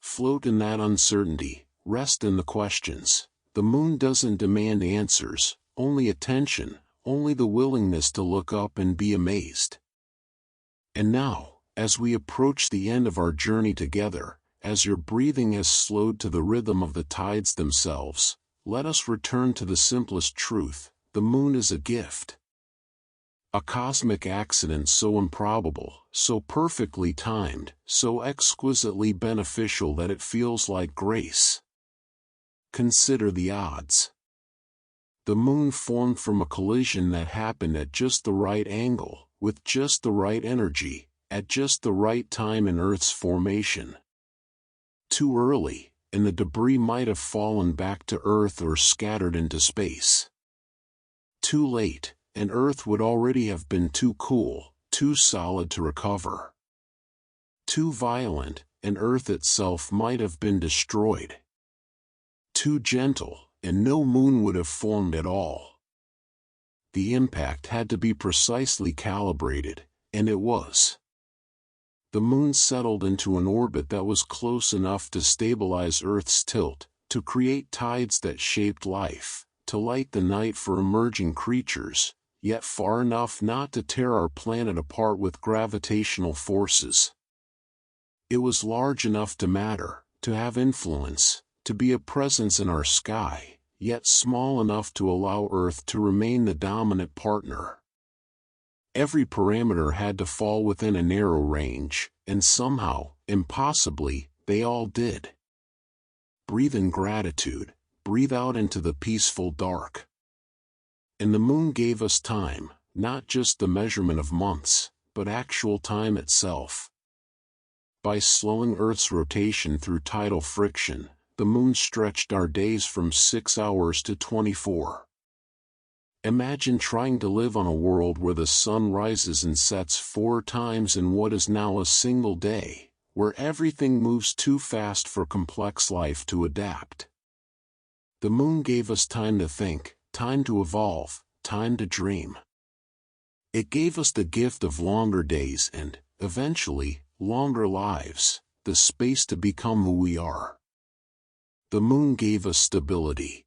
Speaker 1: Float in that uncertainty, rest in the questions. The moon doesn't demand answers, only attention, only the willingness to look up and be amazed. And now, as we approach the end of our journey together, as your breathing has slowed to the rhythm of the tides themselves, let us return to the simplest truth: the moon is a gift. A cosmic accident so improbable, so perfectly timed, so exquisitely beneficial that it feels like grace. Consider the odds. The moon formed from a collision that happened at just the right angle, with just the right energy, at just the right time in Earth's formation. Too early, and the debris might have fallen back to Earth or scattered into space. Too late, and Earth would already have been too cool, too solid to recover. Too violent, and Earth itself might have been destroyed. Too gentle, and no moon would have formed at all. The impact had to be precisely calibrated, and it was. The moon settled into an orbit that was close enough to stabilize Earth's tilt, to create tides that shaped life, to light the night for emerging creatures, yet far enough not to tear our planet apart with gravitational forces. It was large enough to matter, to have influence, to be a presence in our sky, yet small enough to allow Earth to remain the dominant partner. Every parameter had to fall within a narrow range, and somehow, impossibly, they all did. Breathe in gratitude, breathe out into the peaceful dark. And the moon gave us time, not just the measurement of months, but actual time itself. By slowing Earth's rotation through tidal friction, the moon stretched our days from 6 hours to 24. Imagine trying to live on a world where the sun rises and sets 4 times in what is now a single day, where everything moves too fast for complex life to adapt. The moon gave us time to think, time to evolve, time to dream. It gave us the gift of longer days and, eventually, longer lives, the space to become who we are. The moon gave us stability.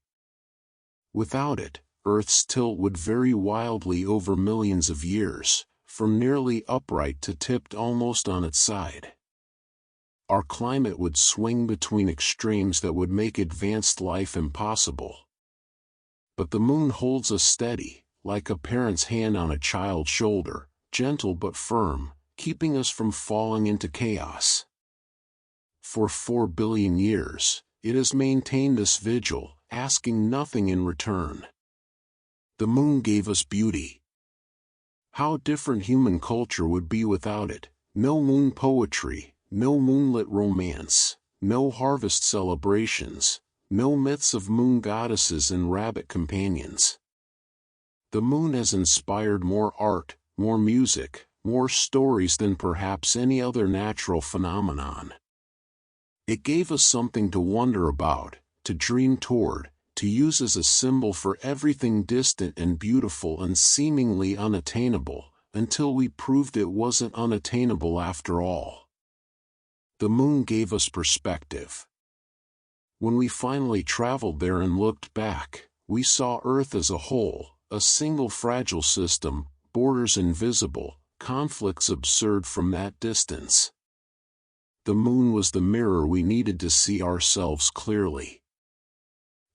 Speaker 1: Without it, Earth's tilt would vary wildly over millions of years, from nearly upright to tipped almost on its side. Our climate would swing between extremes that would make advanced life impossible. But the moon holds us steady, like a parent's hand on a child's shoulder, gentle but firm, keeping us from falling into chaos. For 4 billion years, it has maintained this vigil, asking nothing in return. The moon gave us beauty. How different human culture would be without it. No moon poetry, no moonlit romance, no harvest celebrations, no myths of moon goddesses and rabbit companions. The moon has inspired more art, more music, more stories than perhaps any other natural phenomenon. It gave us something to wonder about, to dream toward, to use as a symbol for everything distant and beautiful and seemingly unattainable, until we proved it wasn't unattainable after all. The moon gave us perspective. When we finally traveled there and looked back, we saw Earth as a whole, a single fragile system, borders invisible, conflicts absurd from that distance. The moon was the mirror we needed to see ourselves clearly.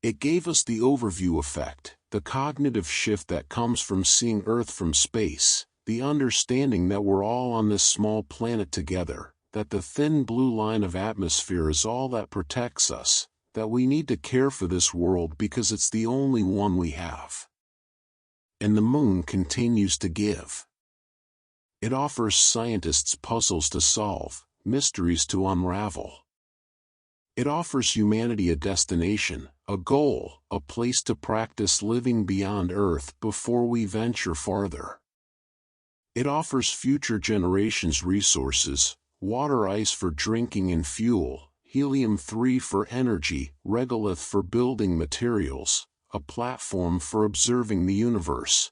Speaker 1: It gave us the overview effect, the cognitive shift that comes from seeing Earth from space, the understanding that we're all on this small planet together, that the thin blue line of atmosphere is all that protects us, that we need to care for this world because it's the only one we have. And the moon continues to give. It offers scientists puzzles to solve, mysteries to unravel. It offers humanity a destination, a goal, a place to practice living beyond Earth before we venture farther. It offers future generations resources, water ice for drinking and fuel, helium-3 for energy, regolith for building materials, a platform for observing the universe.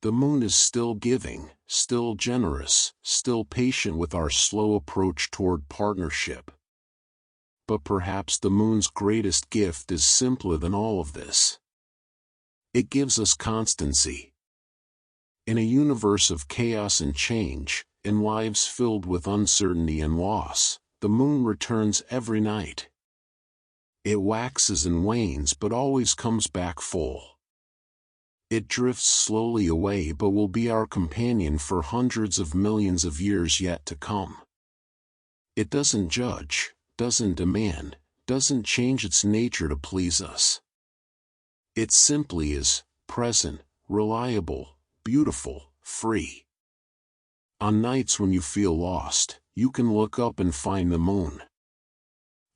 Speaker 1: The moon is still giving, still generous, still patient with our slow approach toward partnership. But perhaps the moon's greatest gift is simpler than all of this. It gives us constancy. In a universe of chaos and change, in lives filled with uncertainty and loss, the moon returns every night. It waxes and wanes but always comes back full. It drifts slowly away but will be our companion for hundreds of millions of years yet to come. It doesn't judge, doesn't demand, doesn't change its nature to please us. It simply is, present, reliable, beautiful, free. On nights when you feel lost, you can look up and find the moon.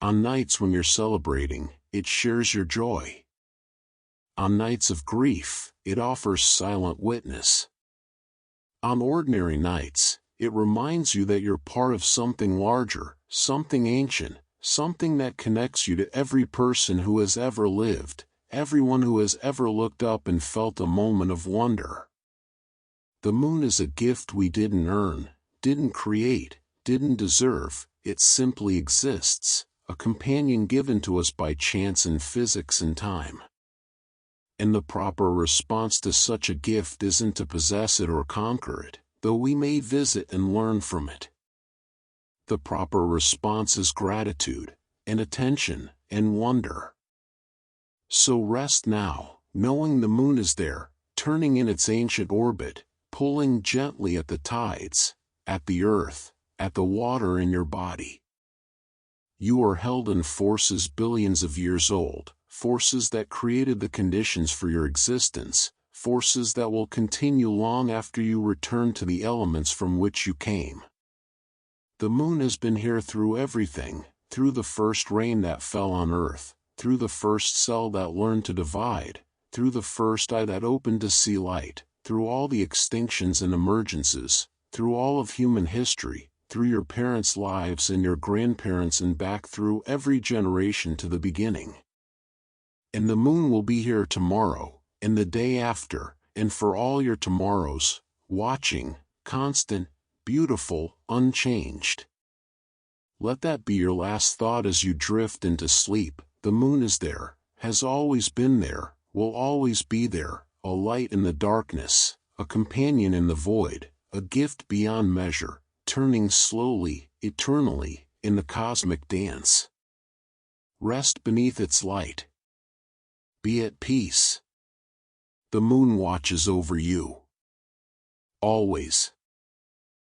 Speaker 1: On nights when you're celebrating, it shares your joy. On nights of grief, it offers silent witness. On ordinary nights, it reminds you that you're part of something larger, something ancient, something that connects you to every person who has ever lived, everyone who has ever looked up and felt a moment of wonder. The moon is a gift we didn't earn, didn't create, didn't deserve, it simply exists, a companion given to us by chance in physics and time. And the proper response to such a gift isn't to possess it or conquer it, though we may visit and learn from it. The proper response is gratitude, and attention, and wonder. So rest now, knowing the moon is there, turning in its ancient orbit, pulling gently at the tides, at the earth, at the water in your body. You are held in forces billions of years old, forces that created the conditions for your existence, forces that will continue long after you return to the elements from which you came. The moon has been here through everything, through the first rain that fell on earth, through the first cell that learned to divide, through the first eye that opened to see light, through all the extinctions and emergences, through all of human history, through your parents' lives and your grandparents, and back through every generation to the beginning. And the moon will be here tomorrow, and the day after, and for all your tomorrows, watching, constant, beautiful, unchanged. Let that be your last thought as you drift into sleep. The moon is there, has always been there, will always be there, a light in the darkness, a companion in the void, a gift beyond measure, turning slowly, eternally, in the cosmic dance. Rest beneath its light. Be at peace. The moon watches over you. Always.